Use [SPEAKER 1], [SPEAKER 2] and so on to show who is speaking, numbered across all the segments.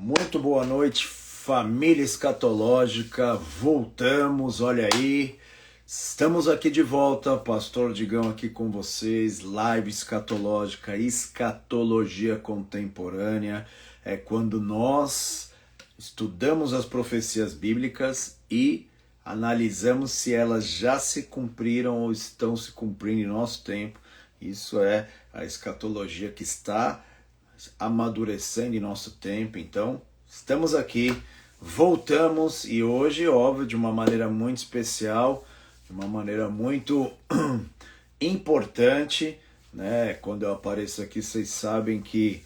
[SPEAKER 1] Muito boa noite, família escatológica. Voltamos, olha aí. Estamos aqui de volta, Pastor Digão aqui com vocês. Live escatológica, escatologia contemporânea. É quando nós estudamos as profecias bíblicas e analisamos se elas já se cumpriram ou estão se cumprindo em nosso tempo. Isso é a escatologia que está amadurecendo em nosso tempo. Então, estamos aqui, voltamos e hoje, óbvio, de uma maneira muito especial, de uma maneira muito importante, né? Quando eu apareço aqui, vocês sabem que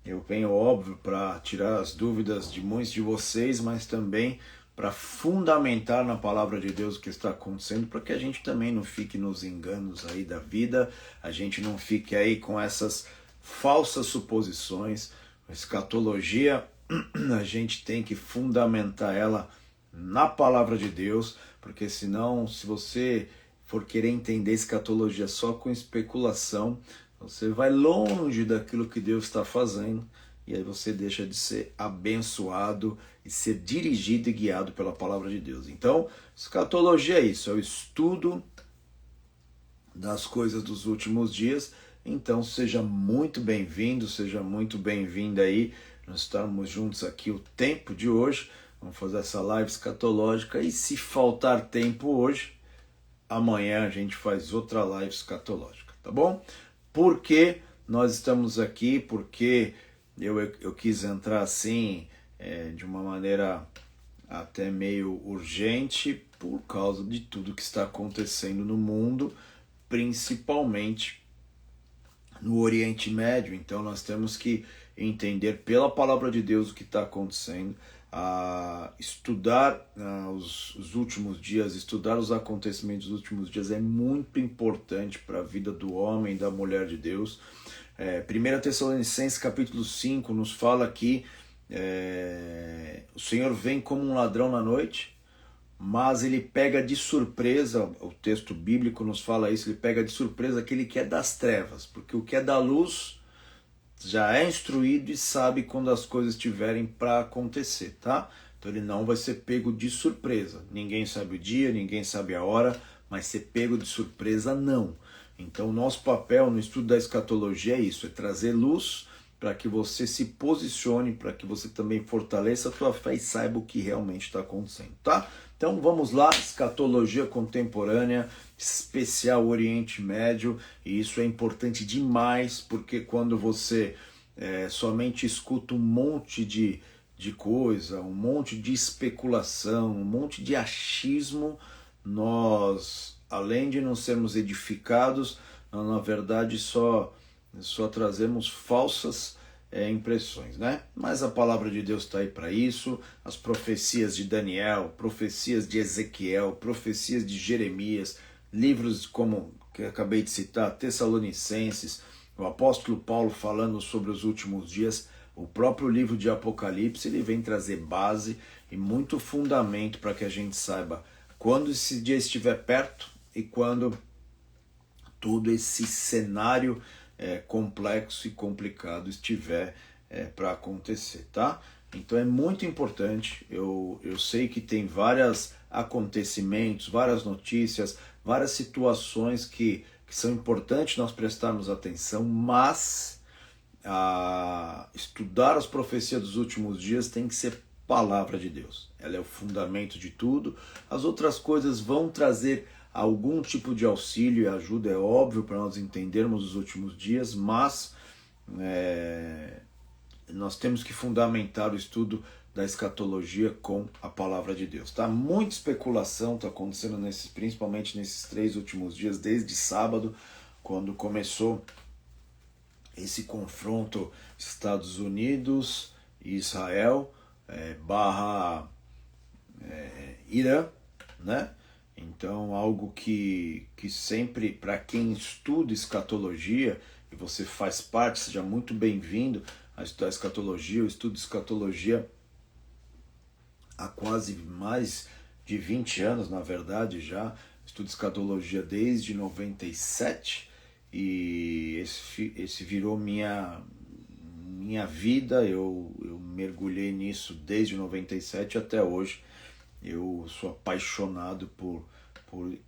[SPEAKER 1] eu venho, óbvio, para tirar as dúvidas de muitos de vocês, mas também para fundamentar na palavra de Deus o que está acontecendo, para que a gente também não fique nos enganos aí da vida, a gente não fique aí com essas falsas suposições. A escatologia, a gente tem que fundamentar ela na palavra de Deus, porque senão, se você for querer entender escatologia só com especulação, você vai longe daquilo que Deus está fazendo, e aí você deixa de ser abençoado e ser dirigido e guiado pela palavra de Deus. Então, escatologia é isso, é o estudo das coisas dos últimos dias. Então seja muito bem-vindo, seja muito bem-vinda aí. Nós estamos juntos aqui o tempo de hoje. Vamos fazer essa live escatológica e se faltar tempo hoje, amanhã a gente faz outra live escatológica, tá bom? Por que nós estamos aqui? Porque eu quis entrar assim, de uma maneira até meio urgente, por causa de tudo que está acontecendo no mundo, principalmente no Oriente Médio. Então nós temos que entender pela palavra de Deus o que está acontecendo, estudar os últimos dias, estudar os acontecimentos dos últimos dias é muito importante para a vida do homem e da mulher de Deus. 1 Tessalonicenses capítulo 5 nos fala que o Senhor vem como um ladrão na noite, mas ele pega de surpresa, o texto bíblico nos fala isso, ele pega de surpresa aquele que é das trevas, porque o que é da luz já é instruído e sabe quando as coisas estiverem para acontecer, tá? Então ele não vai ser pego de surpresa. Ninguém sabe o dia, ninguém sabe a hora, mas ser pego de surpresa não. Então o nosso papel no estudo da escatologia é isso, é trazer luz para que você se posicione, para que você também fortaleça a tua fé e saiba o que realmente está acontecendo, tá? Então vamos lá, escatologia contemporânea, especial Oriente Médio, e isso é importante demais, porque quando você somente escuta um monte de coisa, um monte de especulação, um monte de achismo, nós, além de não sermos edificados, nós, na verdade só trazemos falsas impressões, né? Mas a palavra de Deus está aí para isso. As profecias de Daniel, profecias de Ezequiel, profecias de Jeremias, livros como que eu acabei de citar, Tessalonicenses, o apóstolo Paulo falando sobre os últimos dias, o próprio livro de Apocalipse, ele vem trazer base e muito fundamento para que a gente saiba quando esse dia estiver perto e quando todo esse cenário complexo e complicado estiver para acontecer, tá? Então é muito importante, eu sei que tem vários acontecimentos, várias notícias, várias situações que são importantes nós prestarmos atenção, mas estudar as profecias dos últimos dias tem que ser palavra de Deus. Ela é o fundamento de tudo. As outras coisas vão trazer algum tipo de auxílio e ajuda, é óbvio, para nós entendermos os últimos dias, mas nós temos que fundamentar o estudo da escatologia com a palavra de Deus. Tá? Muita especulação está acontecendo principalmente nesses 3 últimos dias, desde sábado, quando começou esse confronto Estados Unidos e Israel barra Irã, né? Então, algo que sempre, para quem estuda escatologia, e você faz parte, seja muito bem-vindo a estudar escatologia. Eu estudo escatologia há quase mais de 20 anos, na verdade, já. Estudo escatologia desde 97 e esse virou minha vida, eu mergulhei nisso desde 97 até hoje. Eu sou apaixonado por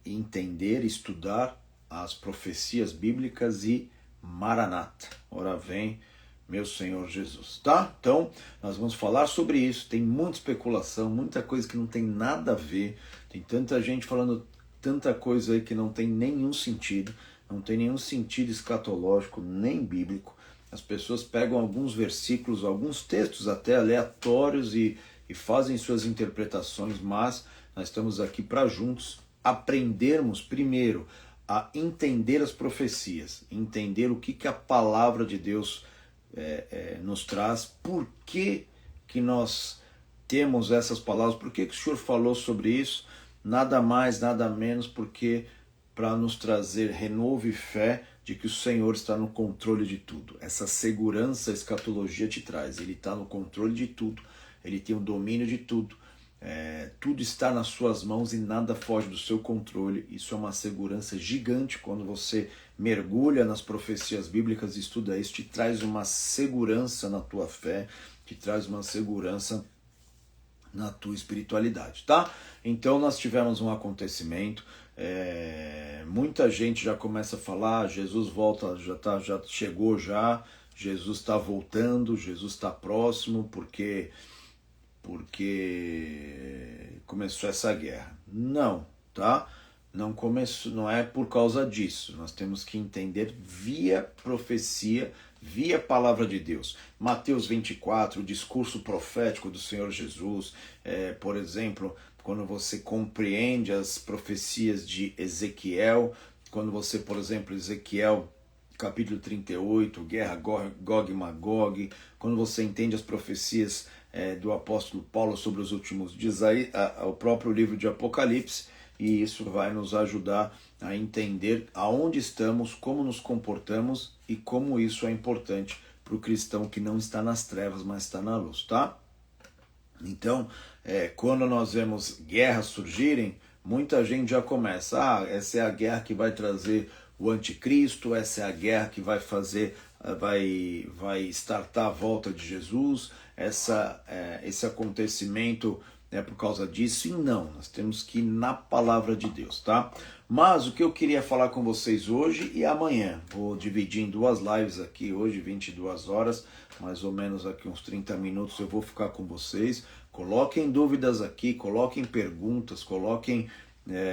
[SPEAKER 1] entender, estudar as profecias bíblicas e Maranata, ora vem meu Senhor Jesus, tá? Então, nós vamos falar sobre isso. Tem muita especulação, muita coisa que não tem nada a ver. Tem tanta gente falando tanta coisa aí que não tem nenhum sentido. Não tem nenhum sentido escatológico, nem bíblico. As pessoas pegam alguns versículos, alguns textos até aleatórios e fazem suas interpretações, mas nós estamos aqui para juntos aprendermos primeiro a entender as profecias, entender o que a palavra de Deus nos traz, por que nós temos essas palavras, por que o Senhor falou sobre isso, nada mais, nada menos, porque para nos trazer renovo e fé de que o Senhor está no controle de tudo. Essa segurança a escatologia te traz, Ele está no controle de tudo, Ele tem o domínio de tudo, tudo está nas suas mãos e nada foge do seu controle. Isso é uma segurança gigante. Quando você mergulha nas profecias bíblicas e estuda isso, te traz uma segurança na tua fé, te traz uma segurança na tua espiritualidade, tá? Então nós tivemos um acontecimento, muita gente já começa a falar, Jesus volta, já chegou já, Jesus está voltando, Jesus está próximo, porque começou essa guerra. Não, tá? Não começou, não é por causa disso. Nós temos que entender via profecia, via palavra de Deus. Mateus 24, o discurso profético do Senhor Jesus, por exemplo, quando você compreende as profecias de Ezequiel, quando você, por exemplo, Ezequiel capítulo 38, guerra Gog e Magog, quando você entende as profecias do apóstolo Paulo sobre os últimos dias, aí o próprio livro de Apocalipse, e isso vai nos ajudar a entender aonde estamos, como nos comportamos e como isso é importante para o cristão que não está nas trevas, mas está na luz, tá? Então, quando nós vemos guerras surgirem, muita gente já começa, essa é a guerra que vai trazer o anticristo, essa é a guerra que vai fazer, vai startar a volta de Jesus, esse acontecimento é por causa disso. E não, nós temos que ir na palavra de Deus, tá? Mas o que eu queria falar com vocês hoje e amanhã, vou dividir em duas lives aqui, hoje 22 horas, mais ou menos aqui uns 30 minutos eu vou ficar com vocês. Coloquem dúvidas aqui, coloquem perguntas, coloquem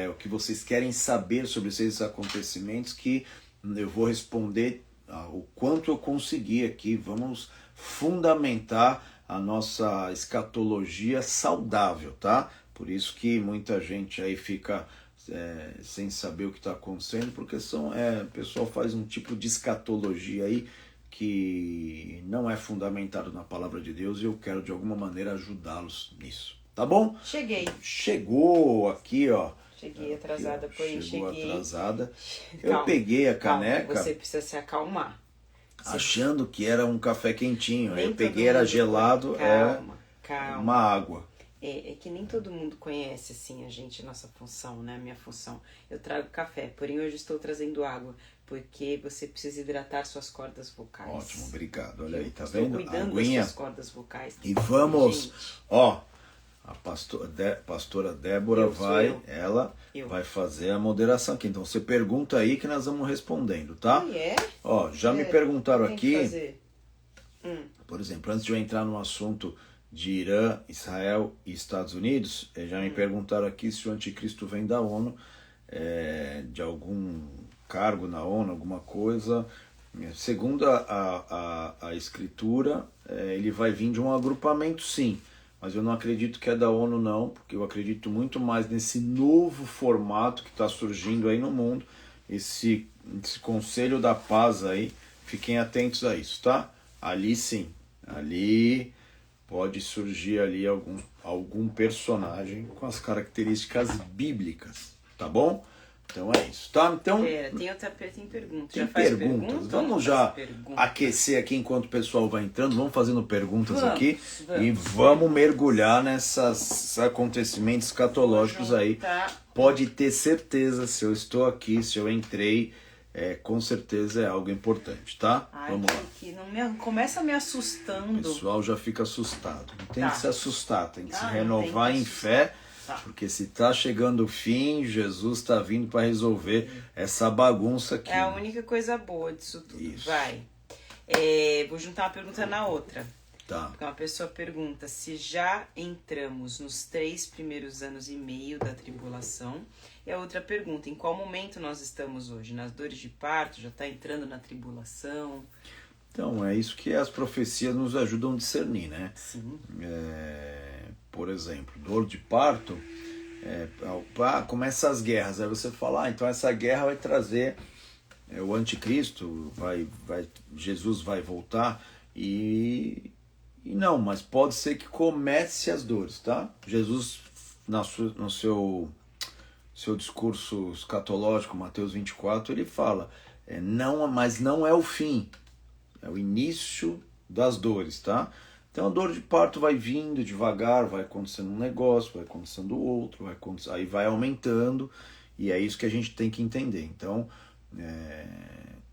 [SPEAKER 1] o que vocês querem saber sobre esses acontecimentos, que eu vou responder o quanto eu conseguir aqui. Vamos fundamentar a nossa escatologia saudável, tá? Por isso que muita gente aí fica sem saber o que está acontecendo, porque o pessoal faz um tipo de escatologia aí que não é fundamentado na palavra de Deus, e eu quero de alguma maneira ajudá-los nisso, tá bom? Chegou aqui, ó.
[SPEAKER 2] Cheguei atrasada, porém
[SPEAKER 1] Chegou
[SPEAKER 2] cheguei.
[SPEAKER 1] Atrasada.
[SPEAKER 2] Calma,
[SPEAKER 1] Eu peguei a caneca.
[SPEAKER 2] Calma, você precisa se acalmar.
[SPEAKER 1] Achando que era um café quentinho.
[SPEAKER 2] Nem
[SPEAKER 1] Eu peguei,
[SPEAKER 2] todo
[SPEAKER 1] era
[SPEAKER 2] mundo
[SPEAKER 1] gelado,
[SPEAKER 2] calma.
[SPEAKER 1] uma água.
[SPEAKER 2] É que nem todo mundo conhece, assim, a nossa função, né? A minha função. Eu trago café, porém hoje estou trazendo água, porque você precisa hidratar suas cordas vocais.
[SPEAKER 1] Ótimo, obriguado. Olha aí, tá
[SPEAKER 2] estou
[SPEAKER 1] vendo?
[SPEAKER 2] cuidando
[SPEAKER 1] Aguinha.
[SPEAKER 2] das suas cordas vocais.
[SPEAKER 1] E vamos,
[SPEAKER 2] Gente,
[SPEAKER 1] ó, a pastora Débora ela
[SPEAKER 2] Eu.
[SPEAKER 1] vai fazer a moderação aqui. Então você pergunta aí que nós vamos respondendo, tá? Ó, já me perguntaram
[SPEAKER 2] tem que
[SPEAKER 1] aqui,
[SPEAKER 2] fazer.
[SPEAKER 1] por exemplo, antes de eu entrar no assunto de Irã, Israel e Estados Unidos, já me perguntaram aqui se o anticristo vem da ONU, de algum cargo na ONU, alguma coisa. Segundo a escritura, ele vai vir de um agrupamento, sim, mas eu não acredito que é da ONU, não, porque eu acredito muito mais nesse novo formato que está surgindo aí no mundo, esse Conselho da Paz aí. Fiquem atentos a isso, tá? Ali sim, ali pode surgir ali algum personagem com as características bíblicas, tá bom? Então é isso, tá? Então,
[SPEAKER 2] Tem perguntas.
[SPEAKER 1] tem perguntas. Vamos já aquecer aqui enquanto o pessoal vai entrando. Vamos fazendo perguntas aqui. E vamos mergulhar nesses acontecimentos escatológicos aí. Pode ter certeza, se eu estou aqui, se eu entrei, com certeza é algo importante, tá?
[SPEAKER 2] Ai,
[SPEAKER 1] Vamos lá.
[SPEAKER 2] que não começa me
[SPEAKER 1] O
[SPEAKER 2] assustando.
[SPEAKER 1] pessoal já fica assustado. Não tem
[SPEAKER 2] Tá.
[SPEAKER 1] que se assustar, tem que se
[SPEAKER 2] Não
[SPEAKER 1] renovar
[SPEAKER 2] tem que
[SPEAKER 1] em fé,
[SPEAKER 2] Tá.
[SPEAKER 1] porque se tá chegando o fim, Jesus está vindo para resolver essa bagunça aqui.
[SPEAKER 2] É a única coisa boa disso tudo.
[SPEAKER 1] Isso.
[SPEAKER 2] Vai. Vou juntar uma pergunta na outra.
[SPEAKER 1] Tá.
[SPEAKER 2] Porque uma pessoa pergunta se já entramos nos 3 primeiros anos e meio da tribulação. E a outra pergunta, em qual momento nós estamos hoje? Nas dores de parto? Já está entrando na tribulação?
[SPEAKER 1] Então, é isso que as profecias nos ajudam a discernir, né?
[SPEAKER 2] Sim.
[SPEAKER 1] Por exemplo, dor de parto, começa as guerras. Aí você fala, então essa guerra vai trazer o anticristo, Jesus vai voltar e não, mas pode ser que comece as dores, tá? Jesus, no seu discurso escatológico, Mateus 24, ele fala, mas não é o fim, é o início das dores, tá? Então a dor de parto vai vindo devagar, vai acontecendo um negócio, vai acontecendo outro, aí vai aumentando, e é isso que a gente tem que entender. Então,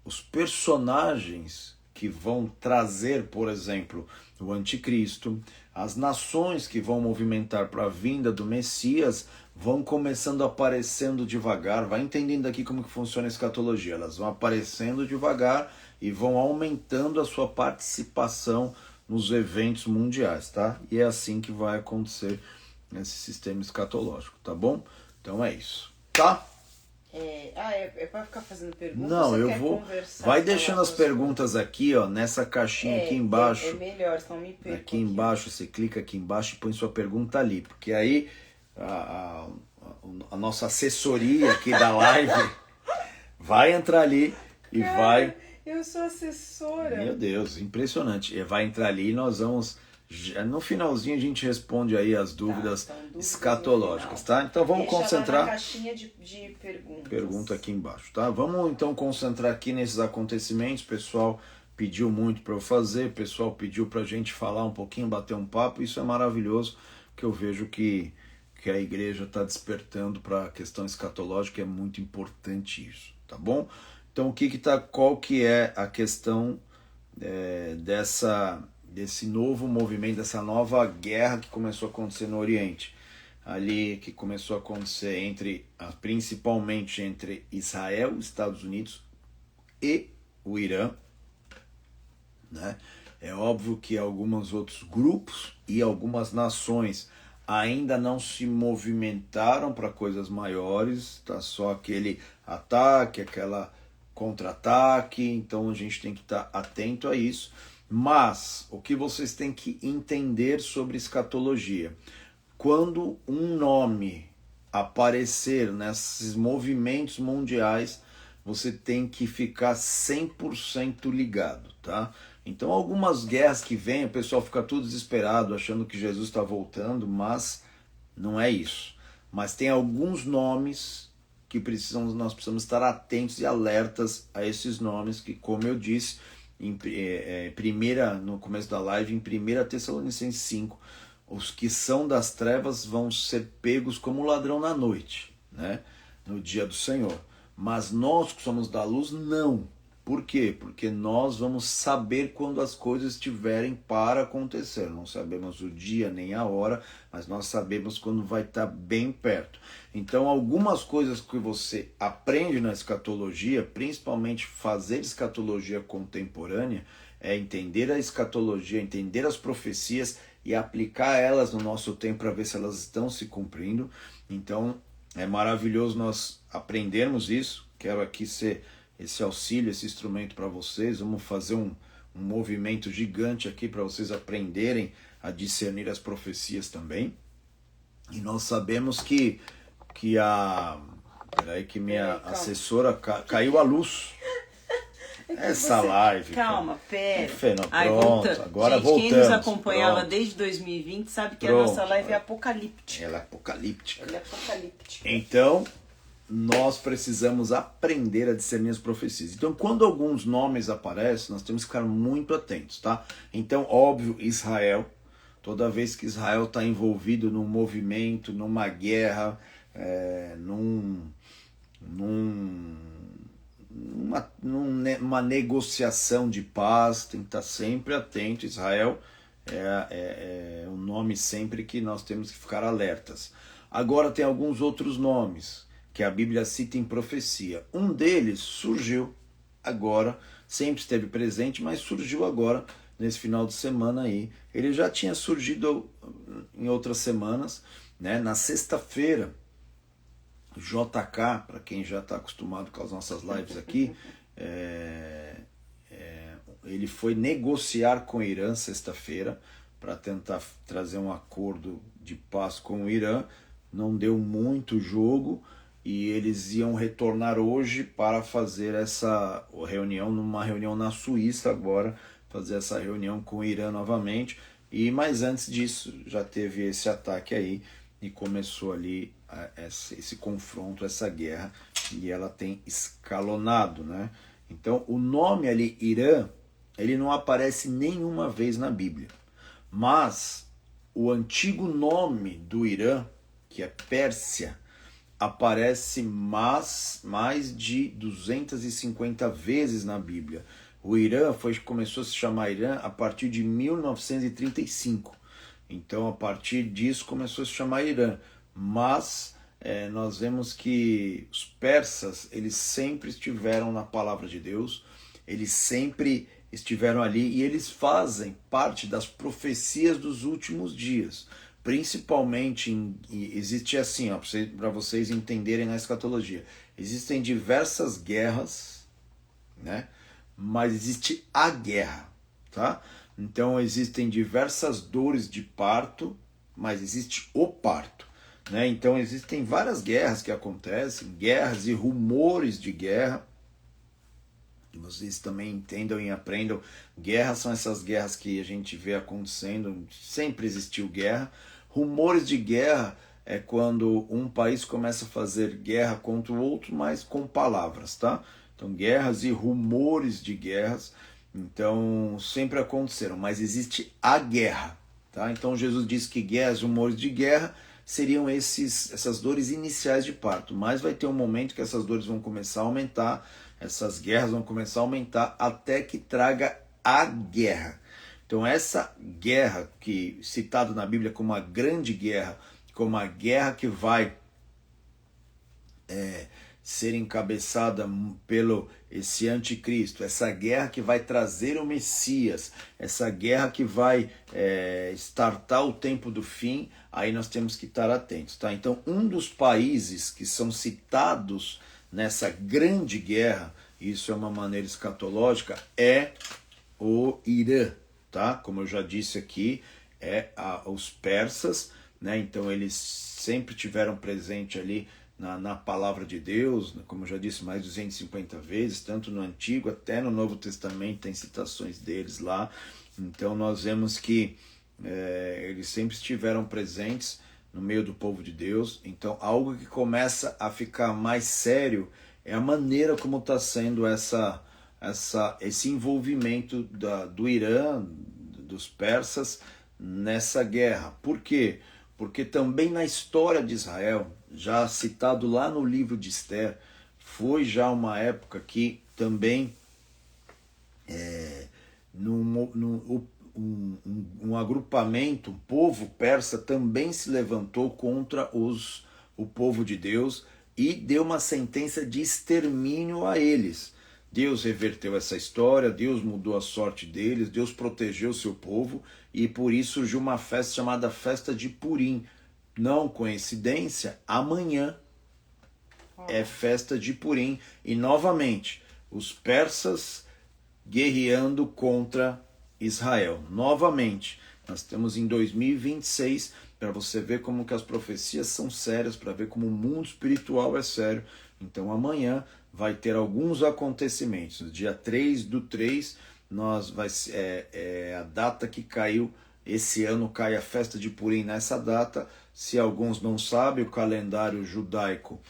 [SPEAKER 1] os personagens que vão trazer, por exemplo, o anticristo, as nações que vão movimentar para a vinda do Messias, vão começando aparecendo devagar, vai entendendo aqui como que funciona a escatologia, elas vão aparecendo devagar e vão aumentando a sua participação nos eventos mundiais, tá? E é assim que vai acontecer nesse sistema escatológico, tá bom? Então é isso, tá?
[SPEAKER 2] É pra ficar fazendo perguntas?
[SPEAKER 1] Não,
[SPEAKER 2] você
[SPEAKER 1] eu
[SPEAKER 2] quer
[SPEAKER 1] vou.
[SPEAKER 2] conversar,
[SPEAKER 1] Vai
[SPEAKER 2] falar
[SPEAKER 1] deixando as
[SPEAKER 2] com
[SPEAKER 1] perguntas aqui, ó, nessa caixinha aqui embaixo.
[SPEAKER 2] É melhor, senão me perco
[SPEAKER 1] Aqui embaixo, você clica aqui embaixo e põe sua pergunta ali, porque aí a nossa assessoria aqui da live vai entrar ali e
[SPEAKER 2] Cara,
[SPEAKER 1] vai.
[SPEAKER 2] Eu sou assessora.
[SPEAKER 1] Meu Deus, impressionante. E vai entrar ali e nós vamos. No finalzinho a gente responde aí as dúvidas,
[SPEAKER 2] então, dúvidas
[SPEAKER 1] escatológicas, tá? Então vamos
[SPEAKER 2] Deixa
[SPEAKER 1] concentrar.
[SPEAKER 2] Lá na caixinha de perguntas.
[SPEAKER 1] Pergunta aqui embaixo, tá? Vamos então concentrar aqui nesses acontecimentos. O pessoal pediu muito para eu fazer, o pessoal pediu para a gente falar um pouquinho, bater um papo. Isso é maravilhoso, que eu vejo que a igreja está despertando para a questão escatológica. É muito importante isso, tá bom? Então qual que é a questão desse novo movimento, dessa nova guerra que começou a acontecer no Oriente? Ali que começou a acontecer principalmente entre Israel, Estados Unidos e o Irã, né? É óbvio que alguns outros grupos e algumas nações ainda não se movimentaram para coisas maiores, tá só aquele ataque, aquela contra-ataque, então a gente tem que estar atento a isso. Mas o que vocês têm que entender sobre escatologia? Quando um nome aparecer nesses movimentos mundiais, você tem que ficar 100% ligado, tá? Então algumas guerras que vêm, o pessoal fica tudo desesperado, achando que Jesus está voltando, mas não é isso. Mas tem alguns nomes que nós precisamos estar atentos e alertas a esses nomes, que, como eu disse, no começo da live, em 1 Tessalonicenses 5, os que são das trevas vão ser pegos como ladrão na noite, né? No dia do Senhor. Mas nós que somos da luz, não. Por quê? Porque nós vamos saber quando as coisas estiverem para acontecer. Não sabemos o dia nem a hora, mas nós sabemos quando vai estar bem perto. Então, algumas coisas que você aprende na escatologia, principalmente fazer escatologia contemporânea, é entender a escatologia, entender as profecias e aplicar elas no nosso tempo para ver se elas estão se cumprindo. Então, é maravilhoso nós aprendermos isso. Quero aqui ser esse auxílio, esse instrumento para vocês. Vamos fazer um movimento gigante aqui para vocês aprenderem a discernir as profecias também. E nós sabemos que Peraí que minha assessora caiu a luz. Essa live.
[SPEAKER 2] Calma, pera.
[SPEAKER 1] Pronto, agora
[SPEAKER 2] gente,
[SPEAKER 1] voltamos.
[SPEAKER 2] Quem nos acompanhava desde 2020 sabe que a nossa live é apocalíptica.
[SPEAKER 1] Ela é apocalíptica.
[SPEAKER 2] Ela é apocalíptica.
[SPEAKER 1] Então, nós precisamos aprender a discernir as profecias. Então, quando alguns nomes aparecem, nós temos que ficar muito atentos, tá? Então, óbvio, Israel. Toda vez que Israel está envolvido num movimento, numa guerra, numa negociação de paz, tem que estar sempre atento. Israel é um nome sempre que nós temos que ficar alertas. Agora tem alguns outros nomes que a Bíblia cita em profecia. Um deles surgiu agora, sempre esteve presente, mas surgiu agora, nesse final de semana aí. Ele já tinha surgido em outras semanas, né? Na sexta-feira, JK, para quem já está acostumado com as nossas lives aqui, ele foi negociar com o Irã sexta-feira para tentar trazer um acordo de paz com o Irã. Não deu muito jogo e eles iam retornar hoje para fazer essa reunião, numa reunião na Suíça agora, fazer essa reunião com o Irã novamente. Mas antes disso já teve esse ataque aí e começou ali esse confronto, essa guerra, e ela tem escalonado, né? Então o nome ali Irã, ele não aparece nenhuma vez na Bíblia, mas o antigo nome do Irã, que é Pérsia, aparece mais de 250 vezes na Bíblia. O Irã começou a se chamar Irã a partir de 1935. Então, a partir disso, começou a se chamar Irã. Mas nós vemos que os persas, eles sempre estiveram na palavra de Deus, eles sempre estiveram ali e eles fazem parte das profecias dos últimos dias. Principalmente, existe assim, para vocês entenderem na escatologia, existem diversas guerras, né? Mas existe a guerra, tá? Então existem diversas dores de parto, mas existe o parto, né? Então existem várias guerras que acontecem, guerras e rumores de guerra, que vocês também entendam e aprendam. Guerras são essas guerras que a gente vê acontecendo, sempre existiu guerra. Rumores de guerra é quando um país começa a fazer guerra contra o outro, mas com palavras, tá? Então, guerras e rumores de guerras, então, sempre aconteceram, mas existe a guerra, tá? Então, Jesus disse que guerras, rumores de guerra seriam essas dores iniciais de parto, mas vai ter um momento que essas dores vão começar a aumentar, essas guerras vão começar a aumentar até que traga a guerra. Então, essa guerra, que citado na Bíblia como a grande guerra, como a guerra que vai ser encabeçada pelo esse anticristo, essa guerra que vai trazer o Messias, essa guerra que vai startar o tempo do fim, aí nós temos que estar atentos, tá? Então, um dos países que são citados nessa grande guerra, isso é uma maneira escatológica, é o Irã, tá? Como eu já disse aqui, os persas, né? Então eles sempre tiveram presente ali na palavra de Deus, como eu já disse, mais de 250 vezes, tanto no Antigo até no Novo Testamento tem citações deles lá. Então nós vemos que eles sempre estiveram presentes no meio do povo de Deus. Então algo que começa a ficar mais sério é a maneira como está sendo esse envolvimento do Irã, dos persas, nessa guerra. Por quê? Porque também na história de Israel, já citado lá no livro de Esther, foi já uma época que também um agrupamento, um povo persa também se levantou contra o povo de Deus e deu uma sentença de extermínio a eles. Deus reverteu essa história, Deus mudou a sorte deles, Deus protegeu o seu povo e por isso surgiu uma festa chamada Festa de Purim. Não coincidência, amanhã é festa de Purim e novamente os persas guerreando contra Israel. Novamente, nós estamos em 2026 para você ver como que as profecias são sérias, para ver como o mundo espiritual é sério. Então amanhã vai ter alguns acontecimentos. No dia 3/3, a data que caiu, esse ano cai a festa de Purim nessa data. Se alguns não sabem, o calendário judaico,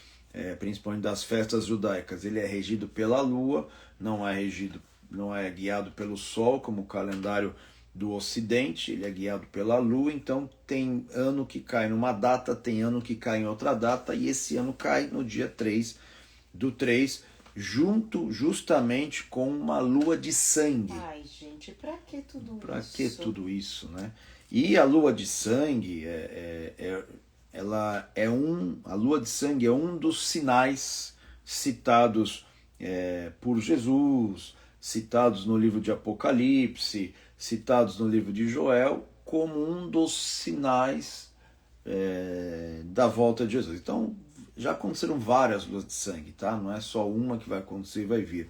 [SPEAKER 1] principalmente das festas judaicas, ele é regido pela lua, não é guiado pelo sol, como o calendário do ocidente, ele é guiado pela lua. Então tem ano que cai numa data, tem ano que cai em outra data, e esse ano cai no dia 3/3, justamente com uma lua de sangue.
[SPEAKER 2] Ai, gente, pra que tudo isso?
[SPEAKER 1] Pra que tudo isso, né? E a lua de sangue, a lua de sangue é um dos sinais citados por Jesus, citados no livro de Apocalipse, citados no livro de Joel, como um dos sinais da volta de Jesus. Então, já aconteceram várias luas de sangue, tá? Não é só uma que vai acontecer e vai vir.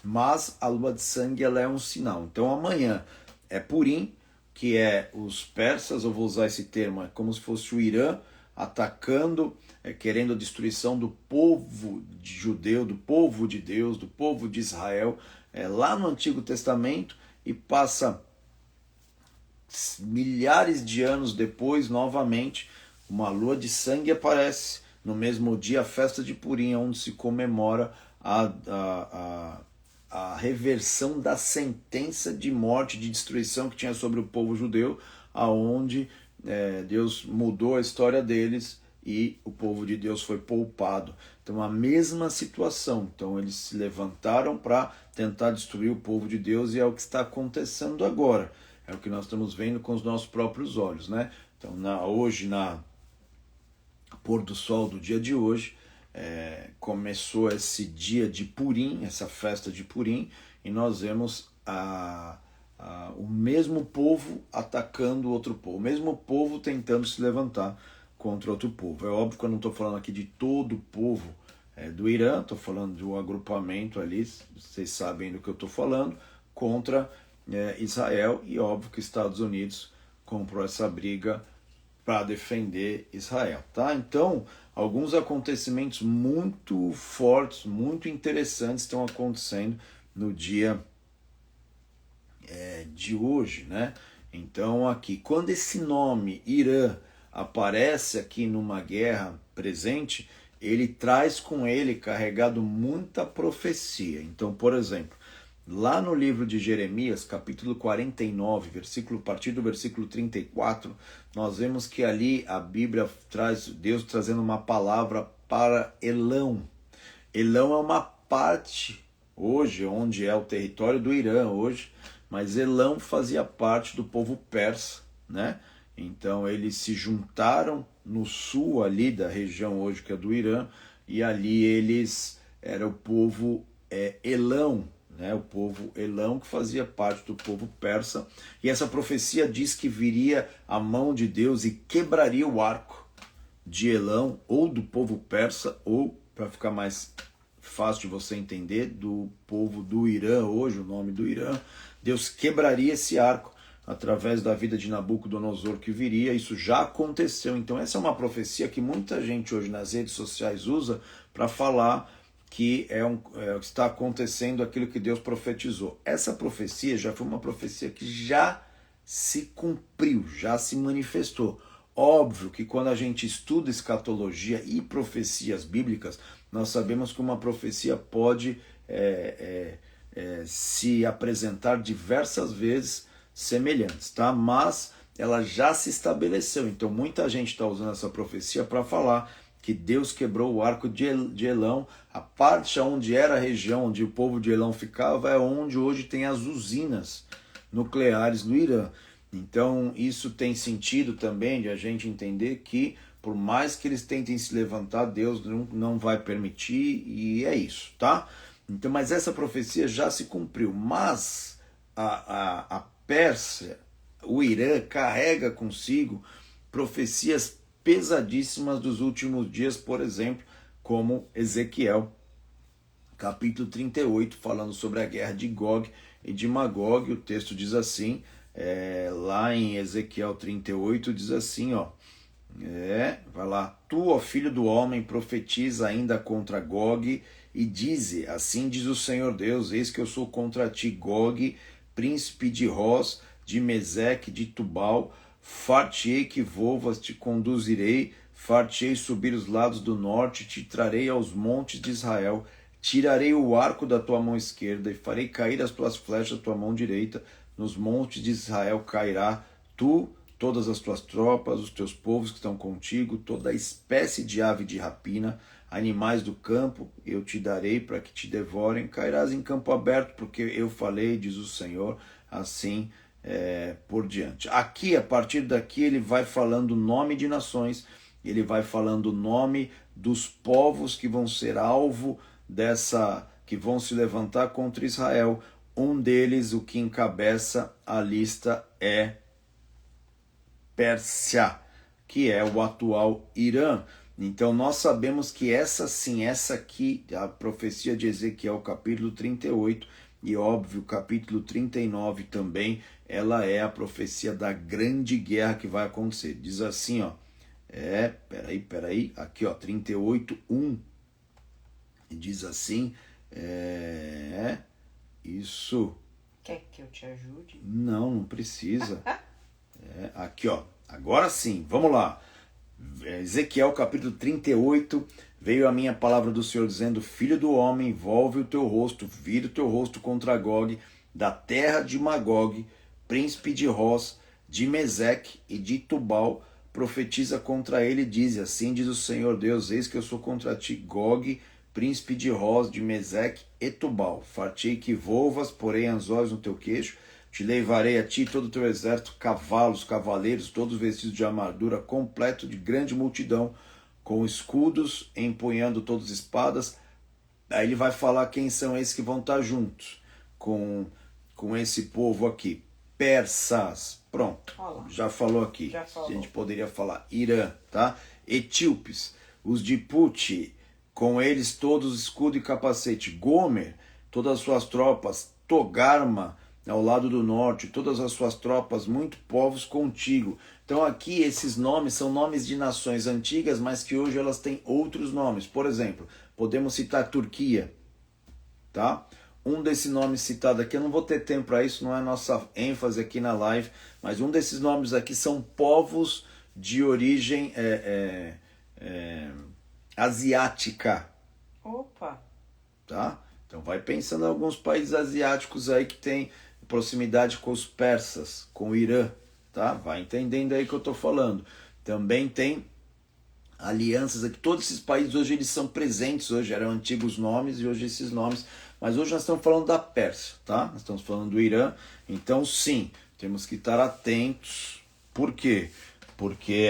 [SPEAKER 1] Mas a lua de sangue, ela é um sinal. Então, amanhã é Purim, que é os persas, eu vou usar esse termo, é como se fosse o Irã atacando, querendo a destruição do povo judeu, do povo de Deus, do povo de Israel, lá no Antigo Testamento, e passa milhares de anos depois, novamente, uma lua de sangue aparece no mesmo dia, a festa de Purim, onde se comemora a reversão da sentença de morte, de destruição que tinha sobre o povo judeu, aonde Deus mudou a história deles e o povo de Deus foi poupado. Então, a mesma situação. Então, eles se levantaram para tentar destruir o povo de Deus, e é o que está acontecendo agora. É o que nós estamos vendo com os nossos próprios olhos, né? Então, hoje, na pôr do sol do dia de hoje, começou esse dia de Purim, essa festa de Purim, e nós vemos o mesmo povo atacando outro povo, o mesmo povo tentando se levantar contra outro povo. É óbvio que eu não estou falando aqui de todo o povo do Irã, estou falando de um agrupamento ali, vocês sabem do que eu estou falando, contra Israel, e óbvio que Estados Unidos comprou essa briga para defender Israel, tá? Então, alguns acontecimentos muito fortes, muito interessantes estão acontecendo no dia de hoje, né? Então, aqui, quando esse nome Irã aparece aqui numa guerra presente, ele traz com ele carregado muita profecia. Então, por exemplo, lá no livro de Jeremias, capítulo 49, a partir do versículo 34, nós vemos que ali a Bíblia traz Deus trazendo uma palavra para Elão. Elão é uma parte hoje, onde é o território do Irã hoje, mas Elão fazia parte do povo persa, né? Então eles se juntaram no sul ali da região hoje que é do Irã, e ali era o povo Elão, né? O povo Elão, que fazia parte do povo persa, e essa profecia diz que viria a mão de Deus e quebraria o arco de Elão, ou do povo persa, ou, para ficar mais fácil de você entender, do povo do Irã hoje, o nome do Irã. Deus quebraria esse arco através da vida de Nabucodonosor que viria. Isso já aconteceu. Então essa é uma profecia que muita gente hoje nas redes sociais usa para falar que está acontecendo aquilo que Deus profetizou. Essa profecia já foi uma profecia que já se cumpriu, já se manifestou. Óbvio que quando a gente estuda escatologia e profecias bíblicas, nós sabemos que uma profecia pode se apresentar diversas vezes semelhantes, tá? Mas ela já se estabeleceu. Então muita gente está usando essa profecia para falar que Deus quebrou o arco de Elão. A parte onde era a região onde o povo de Elão ficava é onde hoje tem as usinas nucleares no Irã. Então isso tem sentido também de a gente entender que por mais que eles tentem se levantar, Deus não vai permitir, e é isso, tá? Então, mas essa profecia já se cumpriu. Mas a Pérsia, o Irã, carrega consigo profecias pesadíssimas dos últimos dias, por exemplo, como Ezequiel, capítulo 38, falando sobre a guerra de Gog e de Magog. O texto diz assim, lá em Ezequiel 38, diz assim, ó, vai lá: Tu, ó filho do homem, profetiza ainda contra Gog e dize: assim diz o Senhor Deus, eis que eu sou contra ti, Gog, príncipe de Roz, de Meseque, de Tubal, far-te-ei que volvas, te conduzirei, far-te-ei subir os lados do norte, te trarei aos montes de Israel, tirarei o arco da tua mão esquerda e farei cair as tuas flechas da tua mão direita, nos montes de Israel cairá tu, todas as tuas tropas, os teus povos que estão contigo, toda a espécie de ave de rapina, animais do campo eu te darei para que te devorem, cairás em campo aberto, porque eu falei, diz o Senhor, assim por diante. Aqui, a partir daqui, ele vai falando o nome de nações, ele vai falando o nome dos povos que vão ser alvo que vão se levantar contra Israel. Um deles, o que encabeça a lista, é Pérsia, que é o atual Irã. Então nós sabemos que essa aqui, a profecia de Ezequiel, capítulo 38, e óbvio, capítulo 39 também, ela é a profecia da grande guerra que vai acontecer. Diz assim, ó, peraí, aqui ó, 38:1, e diz assim, isso.
[SPEAKER 2] Quer que eu te ajude?
[SPEAKER 1] Não precisa. Aqui ó, agora sim, vamos lá. Ezequiel capítulo 38, veio a minha palavra do Senhor dizendo: Filho do homem, volve o teu rosto, vira o teu rosto contra Gog, da terra de Magog, príncipe de Roz, de Meseque e de Tubal, profetiza contra ele e diz: assim diz o Senhor Deus, eis que eu sou contra ti, Gog, príncipe de Roz, de Meseque e Tubal. Fartei que volvas, porei anzóis no teu queixo, te levarei a ti e todo o teu exército, cavalos, cavaleiros, todos vestidos de armadura, completo de grande multidão, com escudos, empunhando todas espadas. Aí ele vai falar quem são esses que vão estar juntos com esse povo aqui. Persas, pronto,
[SPEAKER 2] olá,
[SPEAKER 1] já falou aqui.
[SPEAKER 2] Já falou.
[SPEAKER 1] A gente poderia falar Irã, tá? Etíopes, os de Puti, com eles todos escudo e capacete. Gomer, todas as suas tropas. Togarma, ao lado do norte, todas as suas tropas, muito povos contigo. Então aqui esses nomes são nomes de nações antigas, mas que hoje elas têm outros nomes. Por exemplo, podemos citar Turquia, tá? Um desses nomes citado aqui, eu não vou ter tempo para isso, não é nossa ênfase aqui na live, mas um desses nomes aqui são povos de origem asiática.
[SPEAKER 2] Opa!
[SPEAKER 1] Tá? Então vai pensando em alguns países asiáticos aí que tem proximidade com os persas, com o Irã, tá? Vai entendendo aí o que eu estou falando. Também tem alianças aqui. Todos esses países hoje eles são presentes, hoje eram antigos nomes e hoje esses nomes. Mas hoje nós estamos falando da Pérsia, tá? Nós estamos falando do Irã. Então sim, temos que estar atentos. Por quê? Porque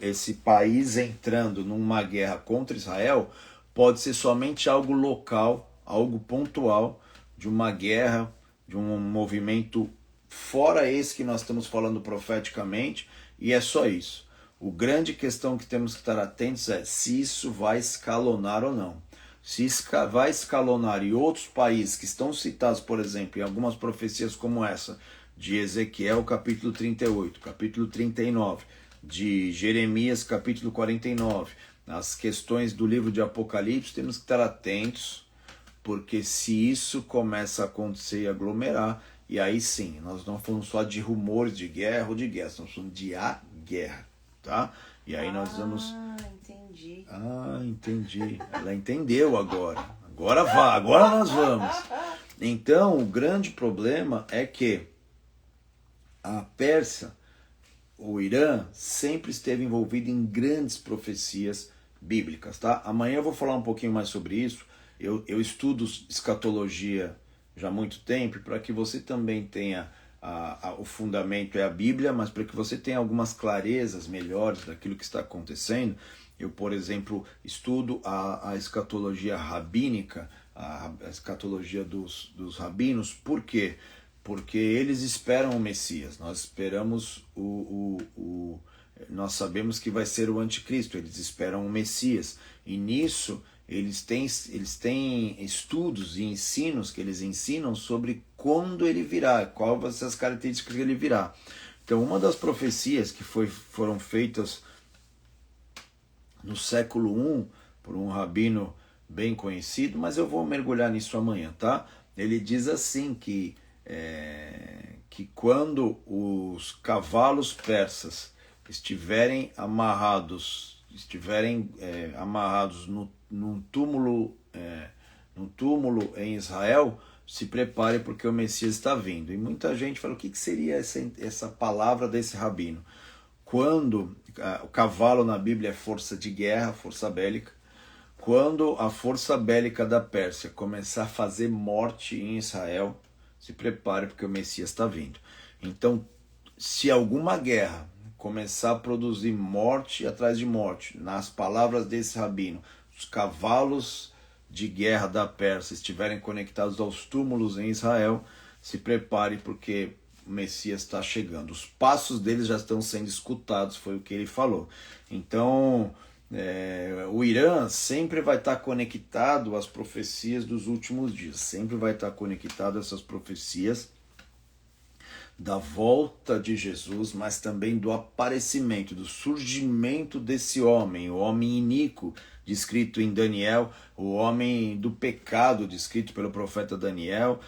[SPEAKER 1] esse país entrando numa guerra contra Israel pode ser somente algo local, algo pontual, de uma guerra, de um movimento fora esse que nós estamos falando profeticamente, e é só isso. O grande questão que temos que estar atentos é se isso vai escalonar ou não. Se vai escalonar e outros países que estão citados, por exemplo, em algumas profecias como essa, de Ezequiel capítulo 38, capítulo 39, de Jeremias capítulo 49, as questões do livro de Apocalipse, temos que estar atentos, porque se isso começa a acontecer e aglomerar, e aí sim, nós não falamos só de rumores de guerra ou de guerra, estamos falando de a guerra, tá? E aí nós vamos...
[SPEAKER 2] entendi.
[SPEAKER 1] Entendi. Ela entendeu agora. Agora nós vamos. Então, o grande problema é que a Pérsia, o Irã, sempre esteve envolvido em grandes profecias bíblicas, tá? Amanhã eu vou falar um pouquinho mais sobre isso. Eu estudo escatologia já há muito tempo, para que você também tenha o fundamento é a Bíblia, mas para que você tenha algumas clarezas melhores daquilo que está acontecendo. Eu, por exemplo, estudo a escatologia rabínica, a escatologia dos rabinos. Por quê? Porque eles esperam o Messias. Nós esperamos nós sabemos que vai ser o anticristo. Eles esperam o Messias. E nisso eles têm estudos e ensinos que eles ensinam sobre quando ele virá, quais vão ser as características que ele virá. Então, uma das profecias que foram feitas no século I por um rabino bem conhecido, mas eu vou mergulhar nisso amanhã, tá? Ele diz assim que quando os cavalos persas estiverem amarrados num túmulo em Israel, se prepare porque o Messias está vindo. E muita gente fala, o que seria essa palavra desse rabino? Quando o cavalo na Bíblia é força de guerra, força bélica, quando a força bélica da Pérsia começar a fazer morte em Israel, se prepare porque o Messias está vindo. Então, se alguma guerra começar a produzir morte atrás de morte, nas palavras desse rabino, os cavalos de guerra da Pérsia estiverem conectados aos túmulos em Israel, se prepare porque o Messias está chegando. Os passos deles já estão sendo escutados, foi o que ele falou. Então, o Irã sempre vai estar conectado às profecias dos últimos dias, sempre vai estar conectado a essas profecias da volta de Jesus, mas também do aparecimento, do surgimento desse homem, o homem iníquo, descrito em Daniel, o homem do pecado, descrito pelo profeta Daniel,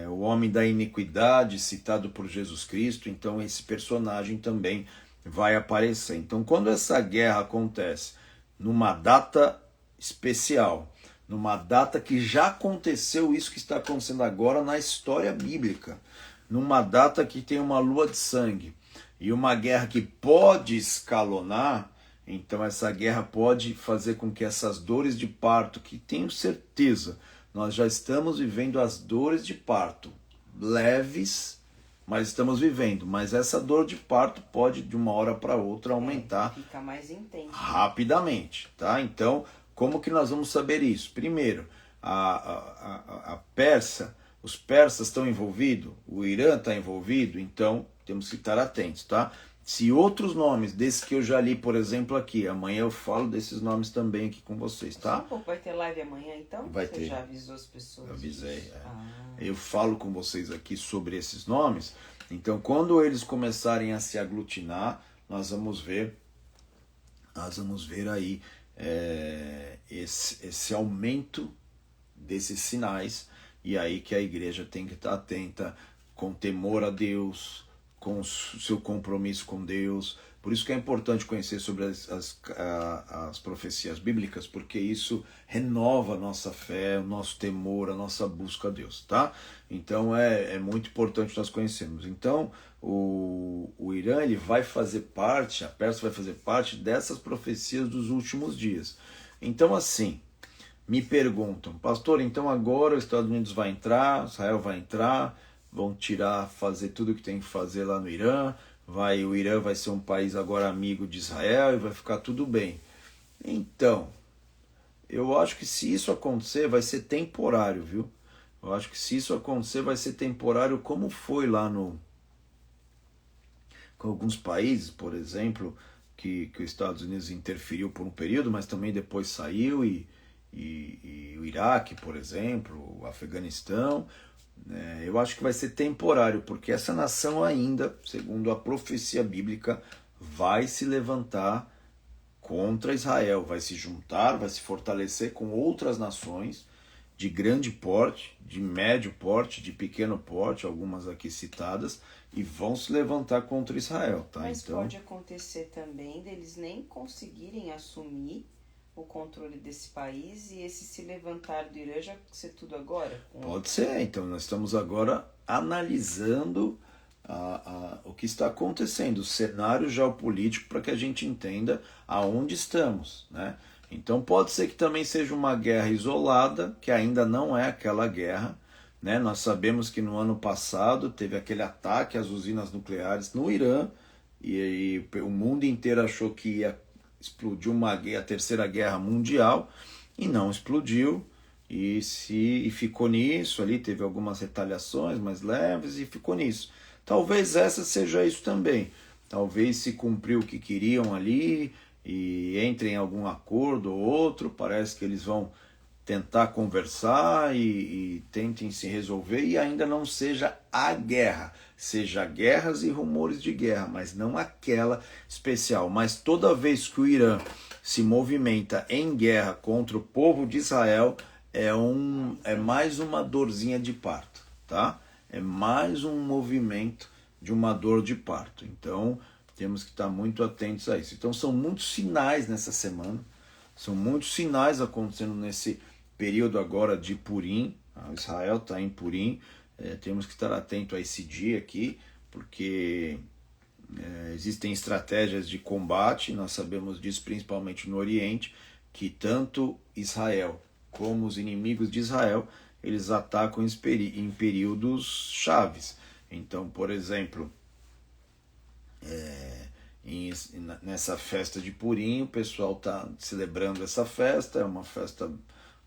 [SPEAKER 1] o homem da iniquidade, citado por Jesus Cristo. Então esse personagem também vai aparecer. Então quando essa guerra acontece numa data especial, numa data que já aconteceu isso que está acontecendo agora na história bíblica, numa data que tem uma lua de sangue e uma guerra que pode escalonar, então essa guerra pode fazer com que essas dores de parto, que tenho certeza, nós já estamos vivendo as dores de parto, leves, mas estamos vivendo, mas essa dor de parto pode de uma hora para outra aumentar,
[SPEAKER 2] fica mais intenso,
[SPEAKER 1] rapidamente, tá? Então, como que nós vamos saber isso? Primeiro, a Pérsia, os persas estão envolvidos, o Irã está envolvido, então temos que estar atentos, tá? Se outros nomes, desses que eu já li, por exemplo, aqui, amanhã eu falo desses nomes também aqui com vocês, tá?
[SPEAKER 2] Só um pouco, vai ter live amanhã, então?
[SPEAKER 1] Vai
[SPEAKER 2] Você
[SPEAKER 1] ter.
[SPEAKER 2] já avisou as pessoas?
[SPEAKER 1] Avisei. Eu falo com vocês aqui sobre esses nomes, então quando eles começarem a se aglutinar, nós vamos ver aí esse aumento desses sinais. E aí que a igreja tem que estar atenta, com temor a Deus, com o seu compromisso com Deus. Por isso que é importante conhecer sobre as profecias bíblicas, porque isso renova a nossa fé, o nosso temor, a nossa busca a Deus, tá? Então é muito importante nós conhecermos. Então o Irã ele vai fazer parte, a Pérsia vai fazer parte dessas profecias dos últimos dias. Então assim, me perguntam, pastor, então agora os Estados Unidos vai entrar, Israel vai entrar, vão fazer tudo o que tem que fazer lá no Irã, o Irã vai ser um país agora amigo de Israel e vai ficar tudo bem. Então, eu acho que se isso acontecer vai ser temporário, viu? Eu acho que se isso acontecer vai ser temporário como foi lá com alguns países, por exemplo, que os Estados Unidos interferiu por um período, mas também depois saiu e o Iraque, por exemplo, o Afeganistão, eu acho que vai ser temporário, porque essa nação ainda, segundo a profecia bíblica, vai se levantar contra Israel, vai se juntar, vai se fortalecer com outras nações de grande porte, de médio porte, de pequeno porte, algumas aqui citadas, e vão se levantar contra Israel. Tá?
[SPEAKER 2] Mas
[SPEAKER 1] então,
[SPEAKER 2] pode acontecer também deles nem conseguirem assumir o controle desse país e esse se levantar do Irã já ser tudo agora?
[SPEAKER 1] Pode ser, então nós estamos agora analisando o que está acontecendo, o cenário geopolítico, para que a gente entenda aonde estamos, né? Então pode ser que também seja uma guerra isolada, que ainda não é aquela guerra, né? Nós sabemos que no ano passado teve aquele ataque às usinas nucleares no Irã, e o mundo inteiro achou que explodiu a Terceira Guerra Mundial, e não explodiu, e ficou nisso ali, teve algumas retaliações mais leves e ficou nisso. Talvez essa seja isso também, talvez se cumpriu o que queriam ali, e entrem em algum acordo ou outro, parece que eles vão tentar conversar e tentem se resolver, e ainda não seja a guerra, seja guerras e rumores de guerra, mas não aquela especial. Mas toda vez que o Irã se movimenta em guerra contra o povo de Israel, é mais uma dorzinha de parto, tá? É mais um movimento de uma dor de parto. Então temos que estar muito atentos a isso. Então são muitos sinais nessa semana, são muitos sinais acontecendo nesse período agora de Purim. Israel está em Purim, temos que estar atento a esse dia aqui, porque existem estratégias de combate, nós sabemos disso principalmente no Oriente, que tanto Israel como os inimigos de Israel, eles atacam em períodos chaves. Então, por exemplo, nessa festa de Purim, o pessoal está celebrando essa festa, é uma festa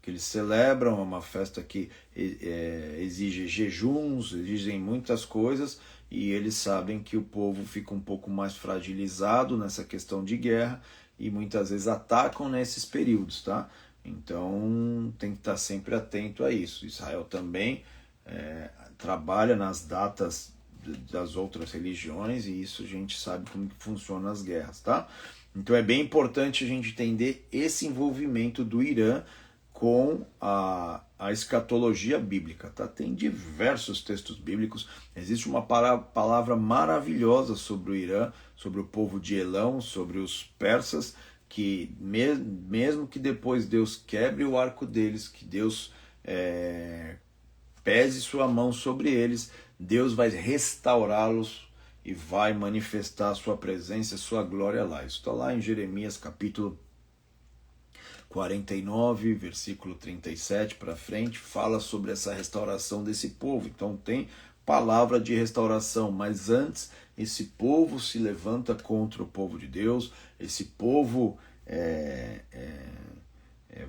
[SPEAKER 1] que eles celebram, é uma festa que exige jejuns, exigem muitas coisas, e eles sabem que o povo fica um pouco mais fragilizado nessa questão de guerra, e muitas vezes atacam nesses períodos, tá? Então tem que estar sempre atento a isso. Israel também trabalha nas datas das outras religiões, e isso a gente sabe como que funcionam as guerras, tá? Então é bem importante a gente entender esse envolvimento do Irã com a escatologia bíblica, tá? Tem diversos textos bíblicos, existe uma palavra maravilhosa sobre o Irã, sobre o povo de Elão, sobre os persas, que mesmo que depois Deus quebre o arco deles, que Deus pese sua mão sobre eles, Deus vai restaurá-los e vai manifestar a sua presença, a sua glória lá. Isso está lá em Jeremias capítulo 49, versículo 37 para frente, fala sobre essa restauração desse povo. Então tem palavra de restauração, mas antes esse povo se levanta contra o povo de Deus, esse povo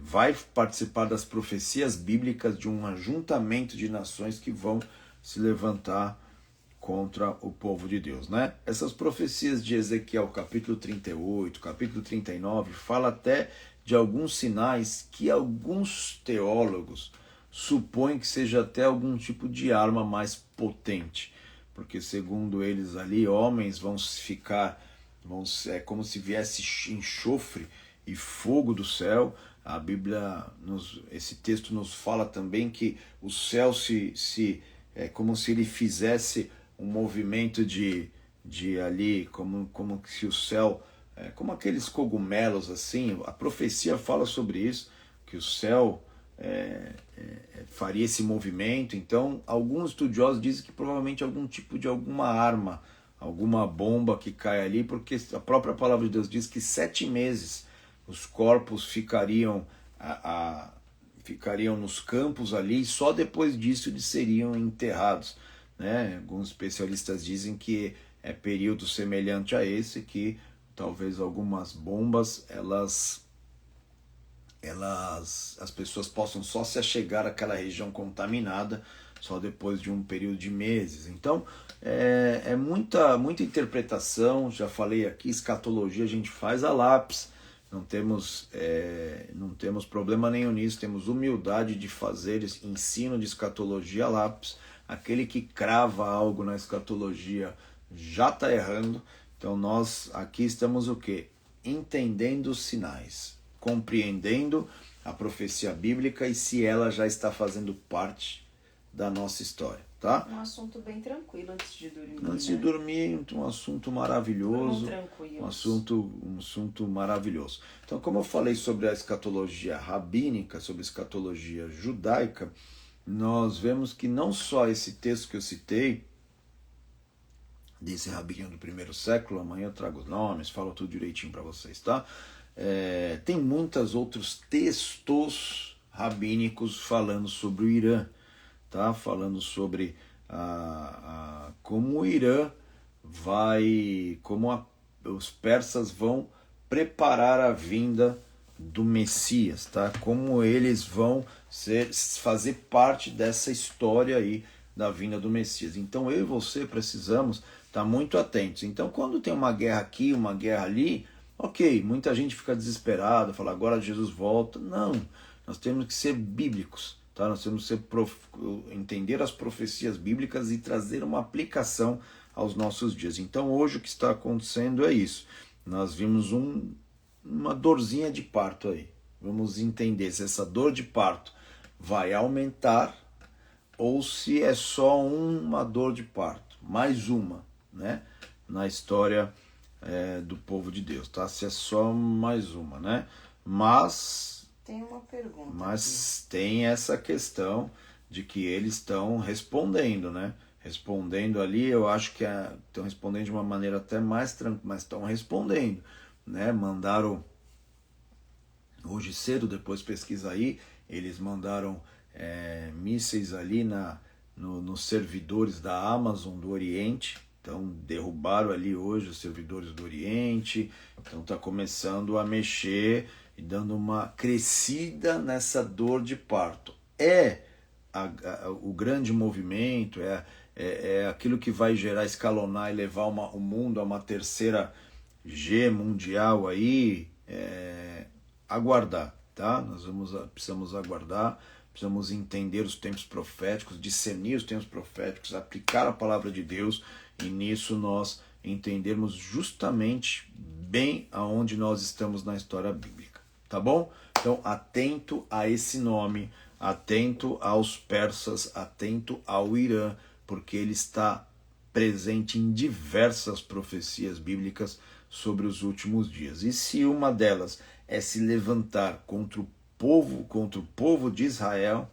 [SPEAKER 1] vai participar das profecias bíblicas de um ajuntamento de nações que vão se levantar contra o povo de Deus, né? Essas profecias de Ezequiel, capítulo 38, capítulo 39, fala até de alguns sinais que alguns teólogos supõem que seja até algum tipo de arma mais potente, porque segundo eles ali, homens vão ficar, como se viesse enxofre e fogo do céu. A Bíblia, esse texto nos fala também que o céu é como se ele fizesse um movimento de ali, como se o céu, como aqueles cogumelos assim. A profecia fala sobre isso, que o céu faria esse movimento. Então, alguns estudiosos dizem que provavelmente algum tipo de alguma arma, alguma bomba que cai ali, porque a própria palavra de Deus diz que 7 meses os corpos ficariam nos campos ali, e só depois disso eles seriam enterrados, né? Alguns especialistas dizem que é período semelhante a esse, que talvez algumas bombas as pessoas possam só se achegar àquela região contaminada só depois de um período de meses. Então é muita interpretação. Já falei aqui, escatologia a gente faz a lápis, não temos problema nenhum nisso, temos humildade de fazer ensino de escatologia a lápis. Aquele que crava algo na escatologia já está errando. Então nós aqui estamos o quê? Entendendo os sinais, compreendendo a profecia bíblica e se ela já está fazendo parte da nossa história, tá?
[SPEAKER 2] Um assunto bem tranquilo antes de dormir.
[SPEAKER 1] Antes de dormir, um assunto maravilhoso.
[SPEAKER 2] Um
[SPEAKER 1] assunto maravilhoso. Então, como eu falei sobre a escatologia rabínica, sobre a escatologia judaica, nós vemos que não só esse texto que eu citei, desse rabino do primeiro século, amanhã eu trago os nomes, falo tudo direitinho para vocês, tá? Tem muitos outros textos rabínicos falando sobre o Irã, tá? Falando sobre como o Irã os persas vão preparar a vinda do Messias, tá? Como eles vão fazer parte dessa história aí da vinda do Messias. Então eu e você precisamos estar muito atentos. Então quando tem uma guerra aqui, uma guerra ali, ok, muita gente fica desesperada, fala agora Jesus volta. Não, nós temos que ser bíblicos, tá? Nós temos que entender as profecias bíblicas e trazer uma aplicação aos nossos dias. Então hoje o que está acontecendo é isso. Nós vimos uma dorzinha de parto aí. Vamos entender se essa dor de parto vai aumentar ou se é só uma dor de parto, mais uma, né? Na história do povo de Deus, tá? Se é só mais uma, né? Mas
[SPEAKER 2] tem uma pergunta.
[SPEAKER 1] Mas aqui tem essa questão de que eles estão respondendo, né? Respondendo ali, eu acho que estão respondendo de uma maneira até mais tranquila, mas estão respondendo, né? Mandaram Hoje cedo, depois pesquisa aí, eles mandaram mísseis ali nos servidores da Amazon do Oriente. Então derrubaram ali hoje os servidores do Oriente. Então está começando a mexer e dando uma crescida nessa dor de parto. O grande movimento, é aquilo que vai gerar, escalonar e levar o mundo a uma terceira G mundial aí. Aguardar, tá? Precisamos aguardar, precisamos entender os tempos proféticos, discernir os tempos proféticos, aplicar a palavra de Deus, e nisso nós entendermos justamente bem aonde nós estamos na história bíblica, tá bom? Então, atento a esse nome, atento aos persas, atento ao Irã, porque ele está presente em diversas profecias bíblicas sobre os últimos dias. E se uma delas é se levantar contra o povo de Israel,